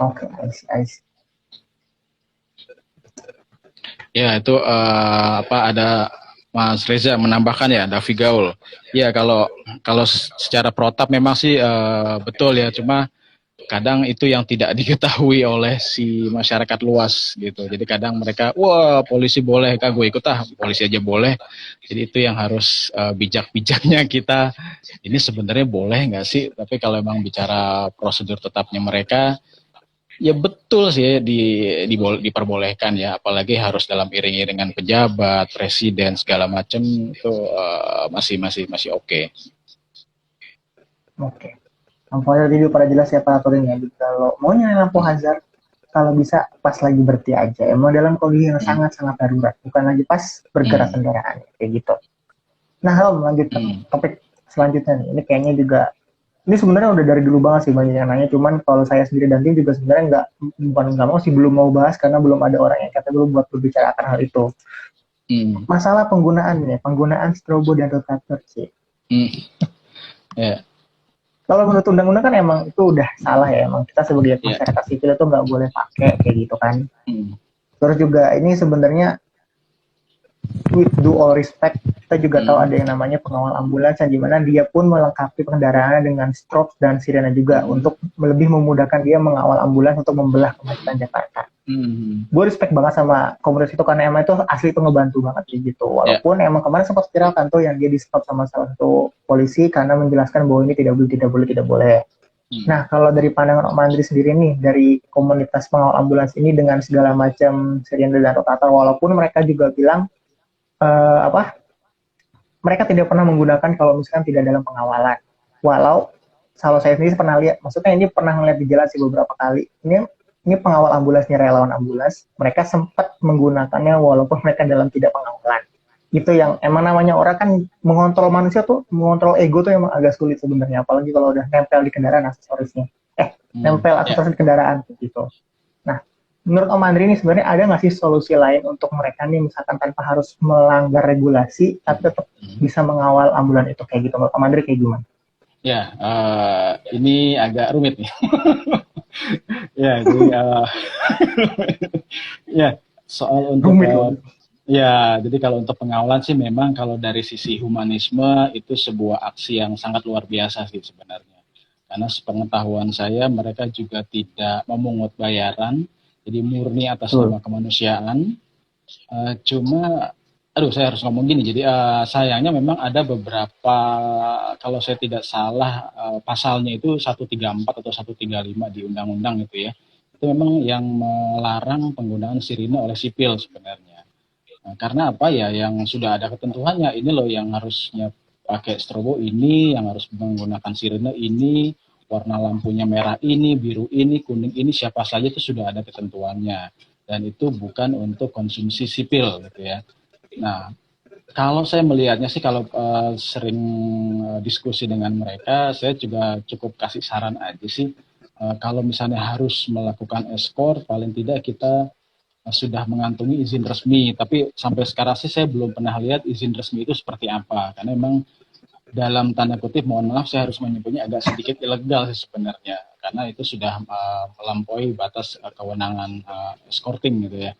Oke, I see. Ya, itu ada Mas Reza menambahkan ya, Davi Gaul. Ya, kalau secara protap memang sih betul ya, cuma kadang itu yang tidak diketahui oleh si masyarakat luas gitu. Jadi kadang mereka, wah polisi boleh, kak gue ikut polisi aja boleh. Jadi itu yang harus bijak-bijaknya kita. Ini sebenarnya boleh nggak sih? Tapi kalau emang bicara prosedur tetapnya mereka, ya betul sih diperbolehkan ya. Apalagi harus dalam iring-iringan pejabat, presiden segala macam itu masih oke. Oke. Lampu hazard itu pada jelas ya peraturannya. Jadi kalau mau nyalain lampu hazard, kalau bisa pas lagi berhenti aja. Emang dalam kondisi yang sangat-sangat darurat, bukan lagi pas bergerak kendaraan kayak gitu. Nah, kalau lanjut ke topik selanjutnya nih. Ini kayaknya juga, ini sebenarnya udah dari dulu banget sih banyak yang nanya. Cuman kalau saya sendiri dan tim juga sebenarnya bukan nggak mau sih, belum mau bahas karena belum ada orang yang kata belum buat berbicara akan hal itu. Masalah penggunaan strobo dan rotator sih. Yeah. Kalau menurut undang-undang kan emang itu udah salah ya, emang kita sebagai masyarakat sipil itu nggak boleh pakai kayak gitu kan. Terus juga ini sebenarnya with due all respect, kita juga tahu ada yang namanya pengawal ambulans yang dimana dia pun melengkapi kendaraannya dengan strobe dan sirena juga untuk lebih memudahkan dia mengawal ambulans untuk membelah kemacetan Jakarta. Gue respect banget sama komunitas itu karena emang itu asli itu ngebantu banget gitu. Walaupun emang kemarin sempat viral kan tuh yang dia di stop sama salah satu polisi karena menjelaskan bahwa ini tidak boleh. Nah, kalau dari pandangan Om Andri sendiri nih, dari komunitas pengawal ambulans ini dengan segala macam sirena dan rotator, walaupun mereka juga bilang mereka tidak pernah menggunakan kalau misalkan tidak dalam pengawalan. Walau kalau saya sendiri pernah lihat, maksudnya ini pernah ngeliat di jalan sih beberapa kali. Ini pengawal ambulansnya, relawan ambulans, mereka sempat menggunakannya walaupun mereka dalam tidak pengawalan. Itu yang emang namanya orang kan mengontrol manusia tuh, mengontrol ego tuh emang agak sulit sebenarnya, apalagi kalau udah nempel di kendaraan aksesorisnya. Nempel aksesoris di kendaraan gitu. Nah, menurut Om Andri ini sebenarnya ada nggak sih solusi lain untuk mereka nih, misalkan tanpa harus melanggar regulasi, tapi tetap bisa mengawal ambulan itu kayak gitu? Menurut Om Andri kayak gimana? Ya, ini agak rumit nih. Ya, jadi ya soal untuk jadi kalau untuk pengawalan sih memang kalau dari sisi humanisme itu sebuah aksi yang sangat luar biasa sih sebenarnya. Karena sepengetahuan saya mereka juga tidak memungut bayaran, jadi murni atas nama kemanusiaan. Cuma saya harus ngomong gini, jadi sayangnya memang ada beberapa, kalau saya tidak salah pasalnya itu 134 atau 135 di undang-undang itu ya, itu memang yang melarang penggunaan sirine oleh sipil sebenarnya. Karena apa ya, yang sudah ada ketentuannya, ini loh yang harusnya pakai strobo ini, yang harus menggunakan sirine ini, warna lampunya merah ini, biru ini, kuning ini, siapa saja itu sudah ada ketentuannya. Dan itu bukan untuk konsumsi sipil gitu ya. Nah, kalau saya melihatnya sih, kalau sering diskusi dengan mereka, saya juga cukup kasih saran aja sih. Kalau misalnya harus melakukan eskort, paling tidak kita sudah mengantongi izin resmi. Tapi sampai sekarang sih saya belum pernah lihat izin resmi itu seperti apa. Karena memang dalam tanda kutip, mohon maaf saya harus menyebutnya agak sedikit ilegal sih sebenarnya. Karena itu sudah melampaui batas kewenangan escorting gitu ya.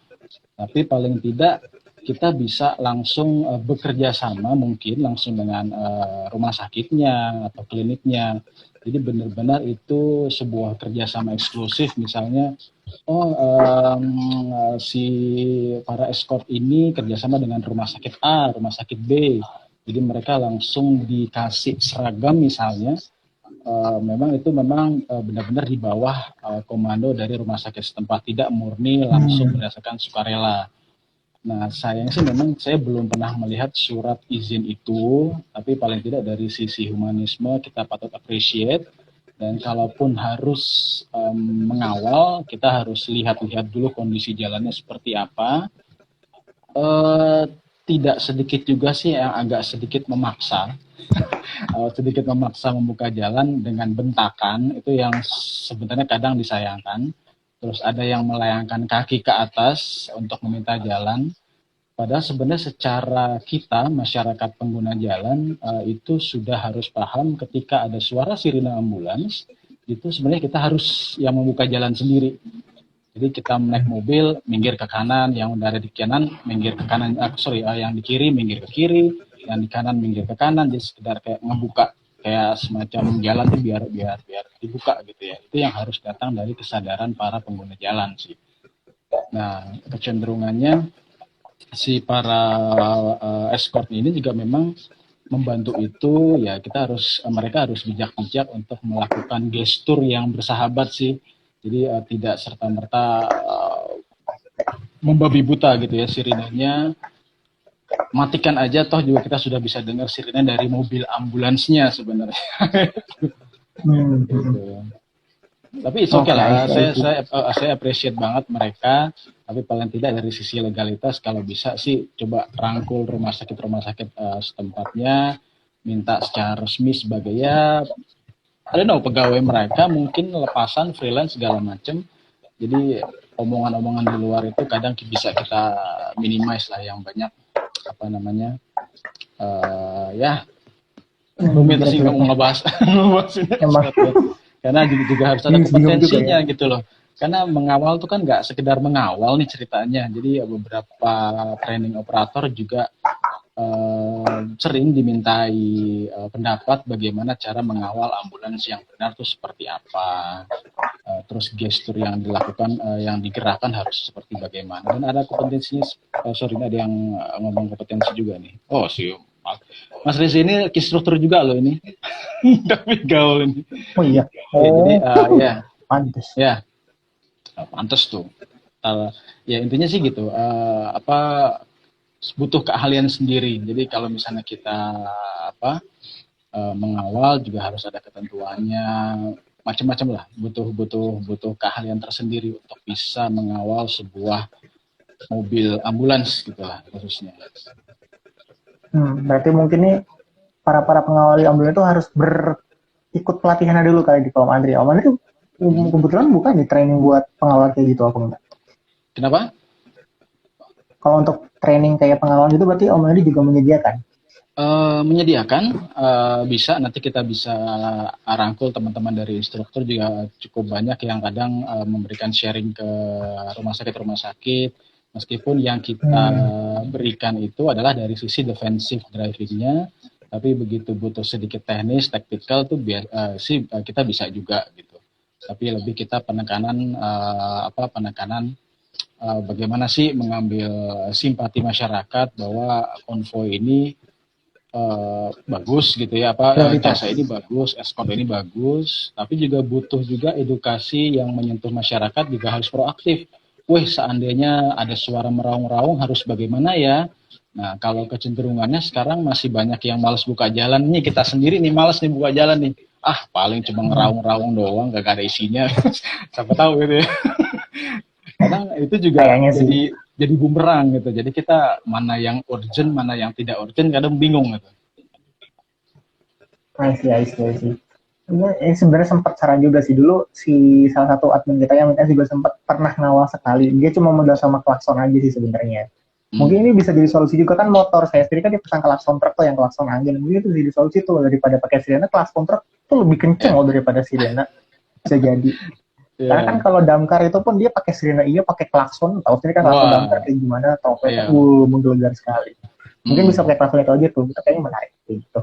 Tapi paling tidak kita bisa langsung bekerja sama mungkin langsung dengan rumah sakitnya atau kliniknya. Jadi benar-benar itu sebuah kerjasama eksklusif, misalnya si para escort ini kerjasama dengan rumah sakit A, rumah sakit B. Jadi mereka langsung dikasih seragam misalnya, memang itu benar-benar di bawah komando dari rumah sakit setempat, tidak murni langsung berdasarkan sukarela. Nah, sayang sih memang saya belum pernah melihat surat izin itu, tapi paling tidak dari sisi humanisme kita patut appreciate. Dan kalaupun harus mengawal, kita harus lihat-lihat dulu kondisi jalannya seperti apa. Tidak sedikit juga sih yang agak sedikit memaksa, membuka jalan dengan bentakan, itu yang sebenarnya kadang disayangkan. Terus ada yang melayangkan kaki ke atas untuk meminta jalan. Padahal sebenarnya secara kita, masyarakat pengguna jalan, itu sudah harus paham ketika ada suara sirine ambulans, itu sebenarnya kita harus yang membuka jalan sendiri. Jadi kita naik mobil, minggir ke kanan, yang ada di kanan, minggir ke kanan, yang di kiri, minggir ke kiri, yang di kanan, minggir ke kanan, jadi sekedar kayak ngebuka, kayak semacam jalan tuh biar dibuka gitu ya. Itu yang harus datang dari kesadaran para pengguna jalan sih. Nah, kecenderungannya si para escort ini juga memang membantu itu, ya mereka harus bijak-bijak untuk melakukan gestur yang bersahabat sih. Jadi tidak serta-merta membabi buta gitu ya sirinenya. Matikan aja, toh juga kita sudah bisa dengar sirine dari mobil ambulansnya sebenarnya. Gitu. Tapi it's okay lah, saya appreciate banget mereka, tapi paling tidak dari sisi legalitas kalau bisa sih coba rangkul rumah sakit setempatnya, minta secara resmi sebagai pegawai mereka, mungkin lepasan, freelance segala macam. Jadi omongan-omongan di luar itu kadang bisa kita minimize lah, yang banyak rumit sih nggak mau ngebahas ini. Karena juga harus ada kompetensinya gitu loh. Karena mengawal itu kan nggak sekedar mengawal nih ceritanya. Jadi beberapa training operator juga sering dimintai pendapat bagaimana cara mengawal ambulans yang benar itu seperti apa. Terus gestur yang dilakukan, yang digerakkan harus seperti bagaimana. Dan ada kompetensinya, ada yang ngomong kompetensi juga nih. Oh sih, Mas Rizie ini instruktur juga loh ini. Tapi gaul ini. Oh iya. Jadi pantes. Ya, pantes tuh. Ya intinya sih gitu. Butuh keahlian sendiri. Jadi kalau misalnya kita mengawal juga harus ada ketentuannya, macam-macam lah. Butuh keahlian tersendiri untuk bisa mengawal sebuah mobil ambulans gitu lah khususnya. Berarti mungkin nih para pengawal ambulans itu harus ikut pelatihannya dulu kali di Om Andri. Om Andri kebetulan bukan di training buat pengawal kayak gitu apa enggak? Kenapa? Kalau untuk training kayak pengawal gitu berarti Om Andri juga menyediakan? Bisa, nanti kita bisa rangkul teman-teman dari instruktur juga cukup banyak yang kadang memberikan sharing ke rumah sakit, meskipun yang kita berikan itu adalah dari sisi defensive driving-nya, tapi begitu butuh sedikit teknis, taktikal tuh kita bisa juga gitu. Tapi lebih kita penekanan bagaimana sih mengambil simpati masyarakat bahwa konvoi ini bagus gitu ya, jasa ini bagus, escort ini bagus, tapi juga butuh juga edukasi yang menyentuh masyarakat, juga harus proaktif. Seandainya ada suara meraung-raung harus bagaimana ya? Nah, kalau kecenderungannya sekarang masih banyak yang malas buka jalan. Nih kita sendiri nih malas nih buka jalan nih. Paling cuma ngeraung-raung doang, gak ada isinya. Siapa tahu gitu ya. Kadang itu juga jadi bumerang gitu. Jadi kita mana yang urgent, mana yang tidak urgent, kadang bingung gitu. I see. Ini sebenarnya sempat saran juga sih dulu si salah satu admin kita yang juga sempat pernah ngawal sekali. Dia cuma modal sama klakson aja sih sebenarnya. Mungkin ini bisa jadi solusi juga, kan motor saya sendiri kan dia pasang klakson truk tuh yang klakson angin. Mungkin itu jadi solusi tuh, daripada pakai sirene, klakson truk tuh lebih kenceng loh daripada sirene. Bisa jadi. Karena kan kalau damkar itu pun dia pakai sirene, pakai klakson. Tahu sendiri kan klakson damkar kayak gimana, trompetnya menggelegar sekali. Mungkin bisa pakai klakson itu aja tuh, itu kayaknya menarik gitu.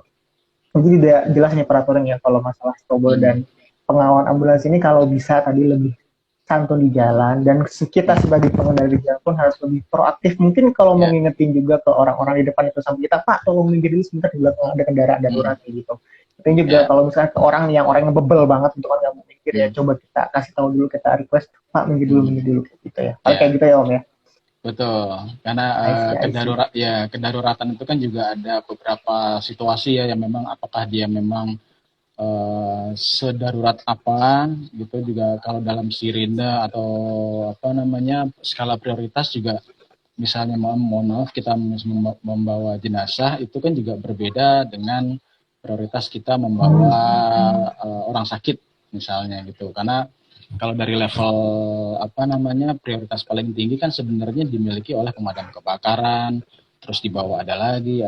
Mungkin tidak jelasnya peraturannya kalau masalah trouble dan pengawalan ambulans ini kalau bisa tadi lebih santun di jalan, dan kita sebagai pengendara di jalan pun harus lebih proaktif. Mungkin kalau mau ngingetin juga ke orang-orang di depan itu sama kita, Pak tolong minggir dulu sebentar, di belakang ada kendaraan darurat gitu. Tapi juga Ya, kalau misalnya ke orang yang bebel banget gitu kan nggak mau mikir ya, hmm, coba kita kasih tahu dulu, kita request Pak hmm, minggir dulu gitu ya. Paling kayak ya. gitu ya Om ya. Betul, karena I see, I see. kedaruratan itu kan juga ada beberapa situasi ya yang memang apakah dia memang sedarurat apa gitu juga kalau dalam sirine atau apa namanya skala prioritas juga misalnya mohon maaf kita membawa jenazah itu kan juga berbeda dengan prioritas kita membawa orang sakit misalnya gitu karena kalau dari level apa namanya prioritas paling tinggi kan sebenarnya dimiliki oleh pemadam kebakaran, terus di bawah ada lagi.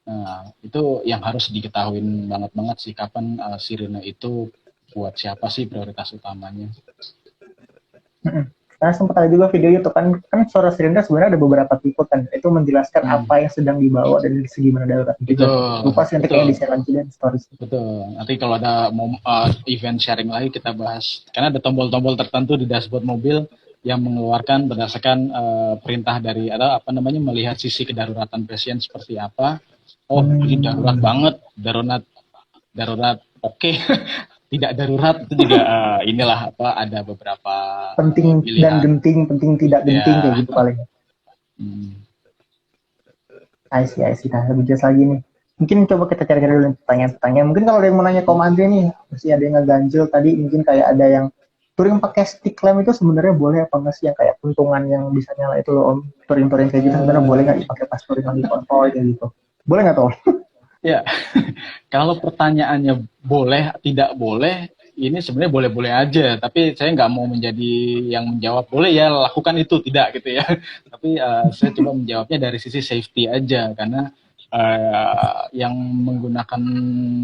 Nah, itu yang harus diketahui banget sih kapan sirine itu buat siapa sih prioritas utamanya. Mm-mm. Karena sempat ada juga video itu kan suara sirine sebenarnya ada beberapa tipe kan. Itu menjelaskan Hmm, apa yang sedang dibawa dan dari segi mana darurat juga tuh. betul, Lupa sih nanti kayaknya betul. di-share lagi dan stories. Betul. Nanti kalau ada event sharing lagi kita bahas. Karena ada tombol-tombol tertentu di dashboard mobil yang mengeluarkan berdasarkan perintah dari atau apa namanya melihat sisi kedaruratan pasien seperti apa. Oh, ini darurat Hmm, banget, darurat darurat oke. Tidak darurat itu juga inilah apa ada beberapa penting dan pilihan. genting, penting tidak genting kayak Ya. gitu paling. Hmm. I see. Nah, lebih jelas lagi nih. Mungkin coba kita cari-cari dulu pertanyaan-pertanyaan. Mungkin kalau ada yang mau nanya ke Om Andre nih, masih ada yang ngeganjel tadi, mungkin kayak ada yang touring pakai stick clamp itu sebenarnya boleh apa enggak sih yang kayak puntungan yang bisa nyala itu loh Om. Touring-touring kayak gitu sebenarnya boleh nggak dipakai pas touring lagi konvoy kayak gitu. Boleh nggak tuh Om? Ya, kalau pertanyaannya boleh tidak boleh, ini sebenarnya boleh-boleh aja. Tapi saya nggak mau menjadi yang menjawab boleh ya lakukan itu tidak gitu ya. Tapi saya coba menjawabnya dari sisi safety aja karena yang menggunakan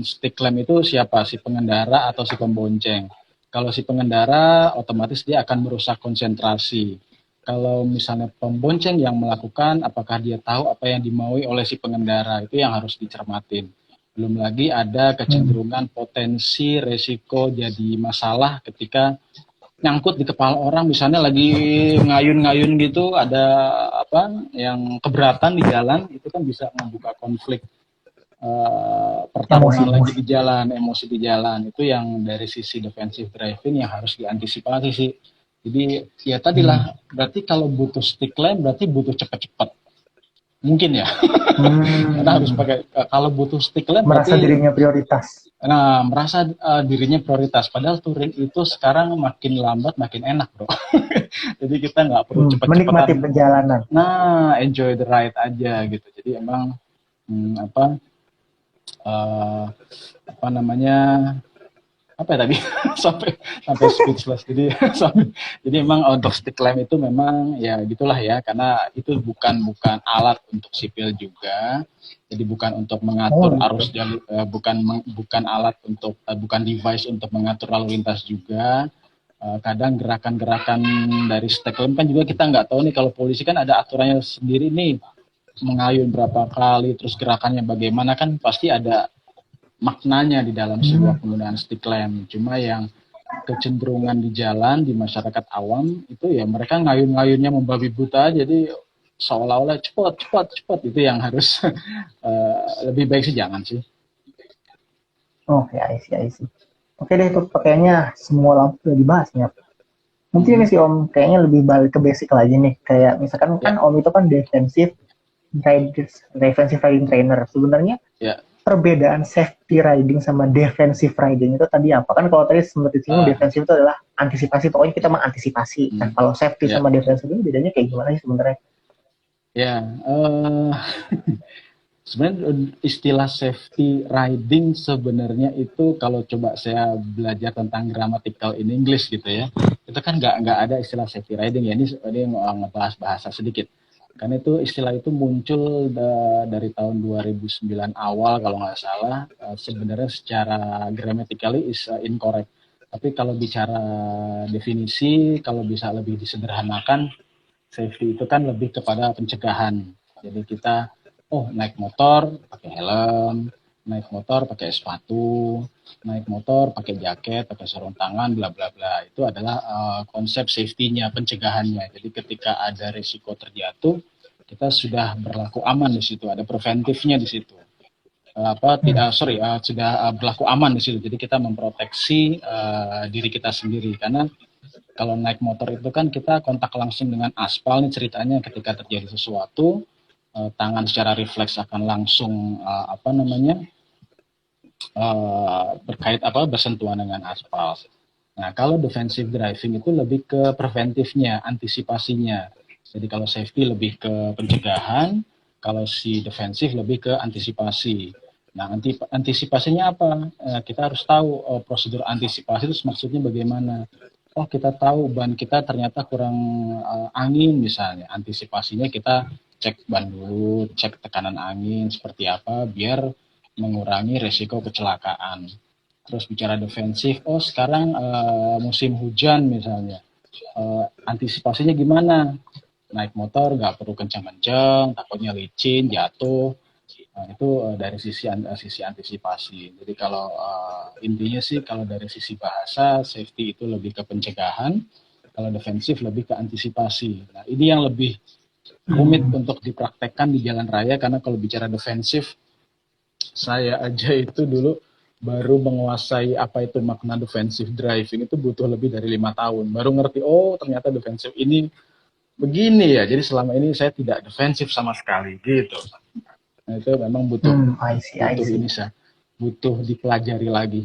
stick lamp itu siapa si pengendara atau si pembonceng. Kalau si pengendara otomatis dia akan merusak konsentrasi. Kalau misalnya pembonceng yang melakukan, apakah dia tahu apa yang dimaui oleh si pengendara, itu yang harus dicermatin. Belum lagi ada Hmm. kecenderungan potensi resiko jadi masalah ketika nyangkut di kepala orang, misalnya lagi ngayun-ngayun gitu, ada apa yang keberatan di jalan, itu kan bisa membuka konflik pertarungan lagi Emosi. di jalan, emosi di jalan. Itu yang dari sisi defensive driving yang harus diantisipasi sih. Jadi ya Hmm. tadilah berarti kalau butuh stick lamp berarti butuh cepat-cepat. Mungkin ya. Karena harus Hmm. pakai kalau butuh stick lamp Merasa berarti dirinya prioritas. merasa dirinya prioritas. Padahal touring itu sekarang makin lambat makin enak, Bro. Jadi kita nggak perlu Menikmati cepet-cepetan. perjalanan. Nah, enjoy the ride aja gitu. Jadi emang apa uh, apa namanya apa ya tadi sampai sampai speechless jadi emang untuk stick lamp itu memang ya gitulah ya karena itu bukan alat untuk sipil juga jadi bukan untuk Oh mengatur gitu. arus jalur bukan alat untuk bukan device untuk mengatur lalu lintas juga. Kadang gerakan-gerakan dari stick lamp kan juga kita nggak tahu nih kalau polisi kan ada aturannya sendiri nih mengayun berapa kali terus gerakannya bagaimana kan pasti ada maknanya di dalam Hmm. sebuah penggunaan stick lamp. Cuma yang kecenderungan di jalan di masyarakat awam itu ya mereka ngayun-ngayunnya membabi buta jadi seolah-olah cepat itu yang harus lebih baik sih jangan sih. Oke, I see. Oke deh, itu kayaknya semua lampu udah dibahas ya. Mungkin ini Mm-hmm. sih Om, kayaknya lebih balik ke basic lagi nih. Kayak misalkan kan Ya, Om itu kan defensive riding trainer. Sebenarnya ya. perbedaan safety riding sama defensive riding itu tadi apa? Kan kalau tadi sempat disinggung Uh, defensif itu adalah antisipasi, pokoknya kita mengantisipasi. Nah, hmm, kalau safety ya, sama defensive ini bedanya kayak gimana sih sebenarnya? ya. Sebenarnya istilah safety riding sebenarnya itu kalau coba saya belajar tentang grammatical in English gitu ya, itu kan nggak ada istilah safety riding ya. Ini ngebahas bahasa sedikit. Karena itu istilah itu muncul dari tahun 2009 awal kalau nggak salah. Sebenarnya secara grammatically is incorrect. Tapi kalau bicara definisi, kalau bisa lebih disederhanakan, safety itu kan lebih kepada pencegahan. Jadi kita naik motor pakai helm, naik motor pakai sepatu, naik motor pakai jaket, pakai sarung tangan, bla bla bla. Itu adalah konsep safety-nya, pencegahannya. Jadi ketika ada risiko terjatuh, kita sudah berlaku aman di situ, ada preventifnya di situ. sudah berlaku aman di situ. Jadi kita memproteksi diri kita sendiri, karena kalau naik motor itu kan kita kontak langsung dengan aspal nih ceritanya. Ketika terjadi sesuatu, tangan secara refleks akan langsung bersentuhan dengan aspal. Nah, kalau defensive driving itu lebih ke preventifnya, antisipasinya. Jadi kalau safety lebih ke pencegahan, kalau si defensif lebih ke antisipasi. Nah, antisipasinya apa? Kita harus tahu prosedur antisipasi itu maksudnya bagaimana. Oh, kita tahu ban kita ternyata kurang angin misalnya. Antisipasinya kita cek ban dulu, cek tekanan angin seperti apa biar mengurangi resiko kecelakaan. Terus bicara defensif, oh sekarang musim hujan misalnya, antisipasinya gimana? Naik motor nggak perlu kencang-kencang, takutnya licin, jatuh. Nah, itu dari sisi antisipasi. Jadi kalau intinya sih kalau dari sisi bahasa, safety itu lebih ke pencegahan, kalau defensif lebih ke antisipasi. Nah, ini yang lebih rumit untuk dipraktekkan di jalan raya, karena kalau bicara defensif, saya aja itu dulu baru menguasai apa itu makna defensive driving itu butuh lebih dari 5 tahun. Baru ngerti, oh ternyata defensif ini begini ya. Jadi selama ini saya tidak defensif sama sekali gitu. Nah, itu memang butuh ini butuh dipelajari lagi.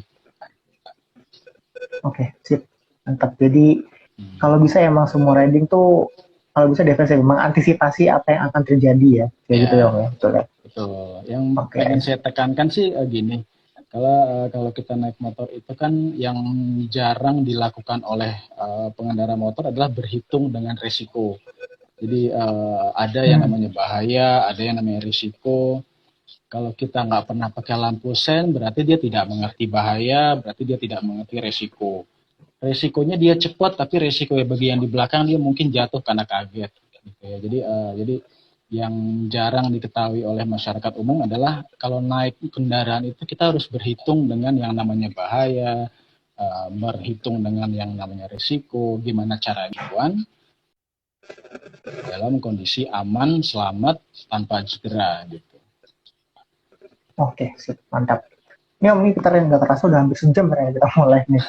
Oke, sip. Mantap. Jadi kalau bisa emang semua riding tuh kalau bisa defensif, mengantisipasi apa yang akan terjadi ya. Kayak gitu ya, Om ya. Betul ya. Betul. Yang pengen saya tekankan sih gini. Kalau kita naik motor itu kan yang jarang dilakukan oleh pengendara motor adalah berhitung dengan risiko. Jadi ada yang namanya bahaya, ada yang namanya risiko. Kalau kita nggak pernah pakai lampu sen, berarti dia tidak mengerti bahaya, berarti dia tidak mengerti risiko. Risikonya dia cepat, tapi risiko bagi yang di belakang dia mungkin jatuh karena kaget. Gitu ya. Jadi yang jarang diketahui oleh masyarakat umum adalah kalau naik kendaraan itu kita harus berhitung dengan yang namanya bahaya, berhitung dengan yang namanya risiko, gimana caranya dalam kondisi aman, selamat, tanpa cedera gitu. Oke, sip, mantap. Ini Om, ini kita nggak terasa udah hampir sejam ya kita mulai nih.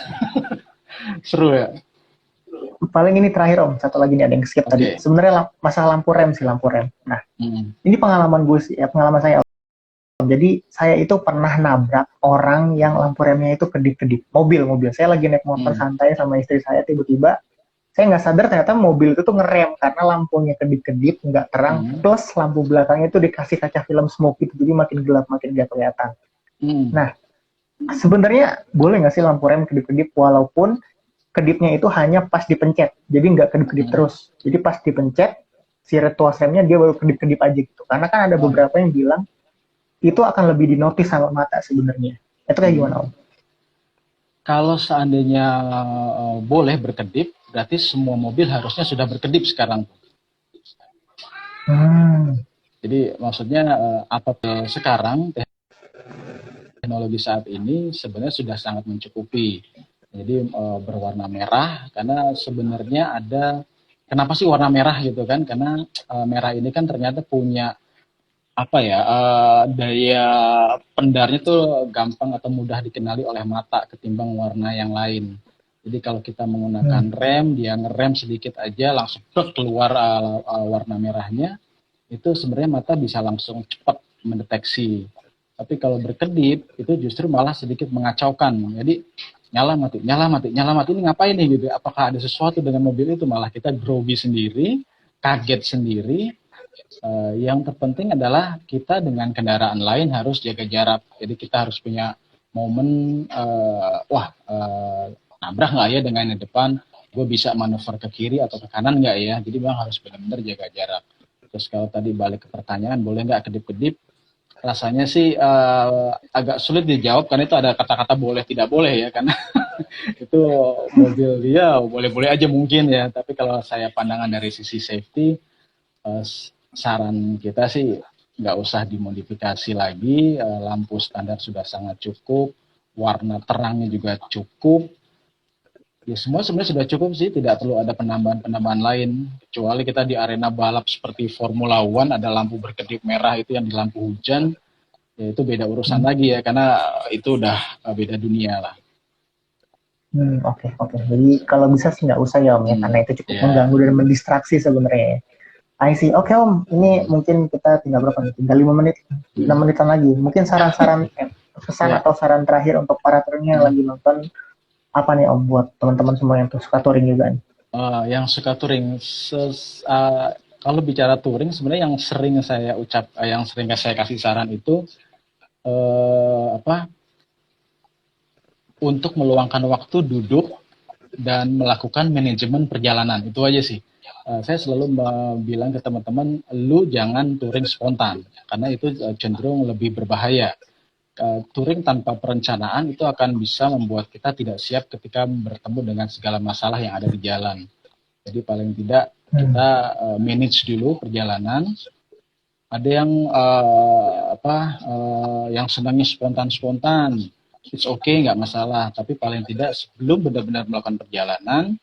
Seru ya? Paling ini terakhir Om, satu lagi nih ada yang skip tadi. Sebenarnya masalah lampu rem. Nah, ini pengalaman gue sih, pengalaman saya Om. Jadi saya itu pernah nabrak orang yang lampu remnya itu kedip-kedip. Mobil. Saya lagi naik motor santai sama istri saya, tiba-tiba saya nggak sadar ternyata mobil itu tuh ngerem karena lampunya kedip-kedip, nggak terang, plus lampu belakangnya itu dikasih kaca film smoke gitu, jadi makin gelap, makin nggak kelihatan. Nah, sebenarnya boleh nggak sih lampu rem kedip-kedip walaupun kedipnya itu hanya pas dipencet, jadi nggak kedip-kedip terus. Jadi pas dipencet, si retuas remnya dia baru kedip-kedip aja gitu. Karena kan ada beberapa yang bilang itu akan lebih dinotis sama mata sebenarnya. Itu kayak gimana Om? Kalau seandainya boleh berkedip, berarti semua mobil harusnya sudah berkedip sekarang. Jadi maksudnya sekarang teknologi saat ini sebenarnya sudah sangat mencukupi. Jadi berwarna merah karena sebenarnya ada, kenapa sih warna merah gitu kan? Karena merah ini kan ternyata punya daya pendarnya tuh gampang atau mudah dikenali oleh mata ketimbang warna yang lain. Jadi kalau kita menggunakan rem, dia ngerem sedikit aja langsung keluar warna merahnya, itu sebenarnya mata bisa langsung cepat mendeteksi. Tapi kalau berkedip itu justru malah sedikit mengacaukan. Jadi nyala mati ini ngapain nih gitu? Apakah ada sesuatu dengan mobil itu? Malah kita grogi sendiri, kaget sendiri. Yang terpenting adalah kita dengan kendaraan lain harus jaga jarak. Jadi kita harus punya momen nabrak nggak ya dengan yang depan, gue bisa manuver ke kiri atau ke kanan nggak ya. Jadi memang harus benar-benar jaga jarak. Terus kalau tadi balik ke pertanyaan, boleh nggak kedip-kedip? Rasanya sih agak sulit dijawab karena itu ada kata-kata boleh tidak boleh ya, karena itu mobil dia boleh-boleh aja mungkin ya. Tapi kalau saya pandangan dari sisi safety, saran kita sih nggak usah dimodifikasi lagi, lampu standar sudah sangat cukup, warna terangnya juga cukup. Ya semua sebenarnya sudah cukup sih, tidak perlu ada penambahan-penambahan lain. Kecuali kita di arena balap seperti Formula One ada lampu berkedip merah itu yang di lampu hujan. ya itu beda urusan lagi ya, karena itu udah beda dunia lah. Oke. Jadi kalau bisa sih nggak usah ya Om ya, karena itu cukup Ya. mengganggu dan mendistraksi sebenarnya. I see. Oke Om, ini mungkin kita tinggal berapa nih? Tinggal 5 menit, 6 menitan lagi. Mungkin saran-saran, pesan Ya. atau saran terakhir untuk para touring yang lagi nonton, apa nih Om buat teman-teman semua yang suka touring juga nih? Yang suka touring, kalau bicara touring sebenarnya yang sering saya kasih saran itu untuk meluangkan waktu duduk dan melakukan manajemen perjalanan, itu aja sih. Saya selalu bilang ke teman-teman, lu jangan touring spontan karena itu cenderung lebih berbahaya. Touring tanpa perencanaan itu akan bisa membuat kita tidak siap ketika bertemu dengan segala masalah yang ada di jalan. Jadi paling tidak kita manage dulu perjalanan. Ada yang yang senangnya spontan, it's okay, nggak masalah. Tapi paling tidak sebelum benar-benar melakukan perjalanan,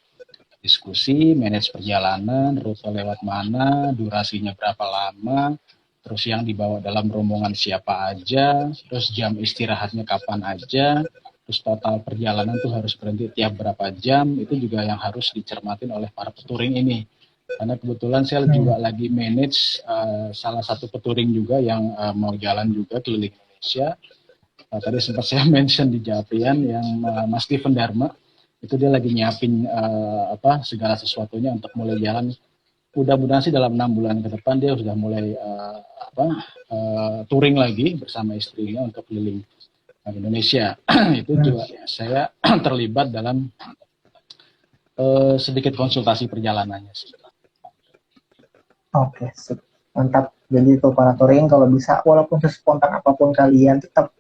diskusi, manage perjalanan, rute lewat mana, durasinya berapa lama, terus yang dibawa dalam rombongan siapa aja, terus jam istirahatnya kapan aja, terus total perjalanan tuh harus berhenti tiap berapa jam, itu juga yang harus dicermatin oleh para peturing ini. Karena kebetulan saya juga lagi manage salah satu peturing juga yang mau jalan juga keliling Indonesia. Tadi sempat saya mention di Japian yang Mas Steven Dharma, itu dia lagi nyiapin segala sesuatunya untuk mulai jalan. Mudah-mudahan sih dalam 6 bulan ke depan dia sudah mulai touring lagi bersama istrinya untuk keliling Indonesia. Itu juga saya terlibat dalam sedikit konsultasi perjalanannya sih. Oke, mantap. Jadi itu para touring kalau bisa, walaupun sespontan apapun kalian tetap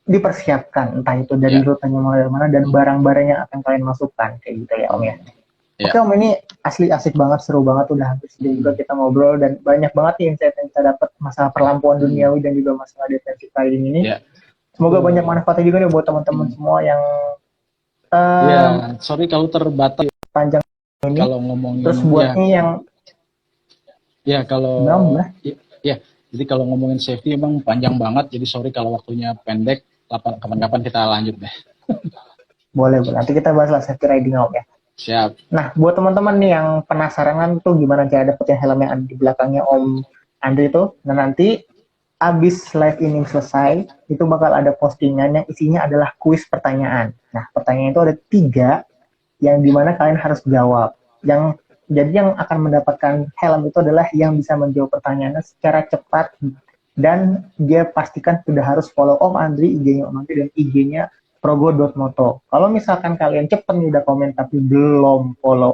dipersiapkan, entah itu dari rutenya mulai dari mana dan barang-barang yang akan kalian masukkan, kayak gitu ya Om ya. Oke Om, ini asli asik banget, seru banget, udah hampir juga kita ngobrol dan banyak banget nih insight yang kita dapat masalah perlampuan duniawi dan juga masalah defensive riding ini. Semoga banyak manfaatnya juga nih buat teman-teman semua yang sorry kalau terbatas panjang ini. Kalau ngomongin terus buatnya yang jadi kalau ngomongin safety emang panjang banget, jadi sorry kalau waktunya pendek. Kapan-kapan kita lanjut deh. Boleh, nanti kita bahas lah safety riding Om ya. Siap. Nah, buat teman-teman nih yang penasaran tuh gimana cara dapetin helm yang ada di belakangnya Om Andri itu, nah nanti abis live ini selesai, itu bakal ada postingan yang isinya adalah kuis pertanyaan. Nah, pertanyaan itu ada 3 yang dimana kalian harus jawab. Jadi yang akan mendapatkan helm itu adalah yang bisa menjawab pertanyaannya secara cepat dan dia pastikan sudah harus follow Om Andri, IG-nya Om Andri dan IG-nya progo.moto. Kalau misalkan kalian cepet nih udah komen tapi belum follow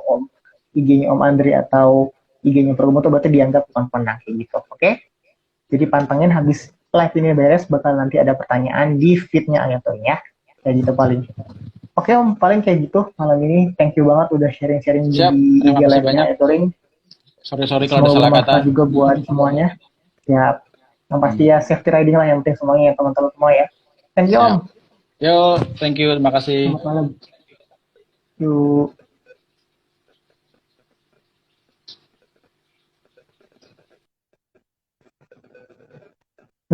IG-nya Om Andri atau IG-nya progo.moto, berarti dianggap bukan penang gitu. Oke? Jadi pantengin habis live ini beres, bakal nanti ada pertanyaan di feed-nya Ayato ya. Kayak gitu paling. Oke Om, paling kayak gitu malam ini. Thank you banget udah sharing-sharing di IG live-nya Ayato Ring. Sorry kalau ada salah kata. Juga buat semuanya. Ya, yang pasti ya safety riding lah yang penting semuanya ya teman-teman semua ya. Thank you Om. Yo, thank you, terima kasih. Selamat malam. Yuk.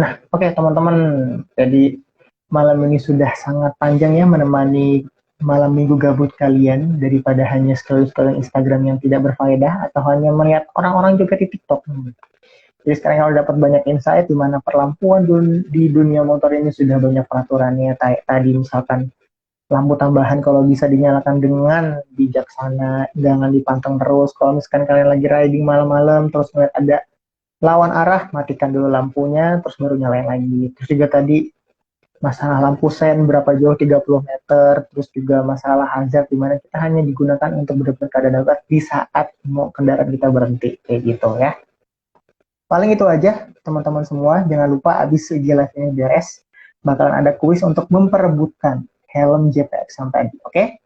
Nah, oke teman-teman. Jadi malam ini sudah sangat panjang ya menemani malam minggu gabut kalian daripada hanya scrolling Instagram yang tidak berfaedah atau hanya melihat orang-orang juga di TikTok. Jadi sekarang kalau dapat banyak insight di mana perlampuan di dunia motor ini sudah banyak peraturannya. Tadi misalkan lampu tambahan kalau bisa dinyalakan dengan bijaksana, jangan dipanteng terus. Kalau misalkan kalian lagi riding malam-malam terus melihat ada lawan arah, matikan dulu lampunya terus baru nyalain lagi. Terus juga tadi masalah lampu sen berapa jauh 30 meter, terus juga masalah hazard di mana kita hanya digunakan untuk benar-benar keadaan darurat di saat mau kendaraan kita berhenti, kayak gitu ya. Paling itu aja teman-teman semua, jangan lupa abis IG live ini beres, bakalan ada kuis untuk memperebutkan helm JPX sampai tadi, oke?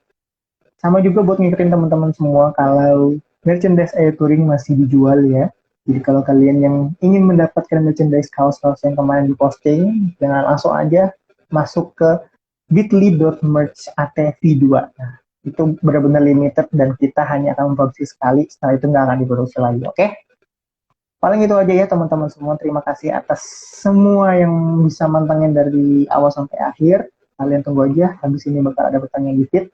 Sama juga buat ngikutin teman-teman semua kalau merchandise Ayo Touring masih dijual ya. Jadi kalau kalian yang ingin mendapatkan merchandise kaos-kaos yang kemarin diposting, jangan langsung aja masuk ke bit.ly.merch.atv2. Nah, itu benar-benar limited dan kita hanya akan memproduksi sekali, setelah itu nggak akan diproduksi lagi, oke? Paling itu aja ya teman-teman semua. Terima kasih atas semua yang bisa mantengin dari awal sampai akhir. Kalian tunggu aja, habis ini bakal ada pertanyaan di feed.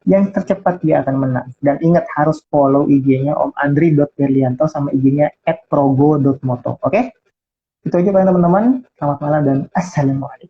Yang tercepat dia akan menang. Dan ingat harus follow IG-nya Om Andri.Berlianto sama IG-nya @progo.moto. Oke? Itu aja teman-teman. Selamat malam dan assalamualaikum.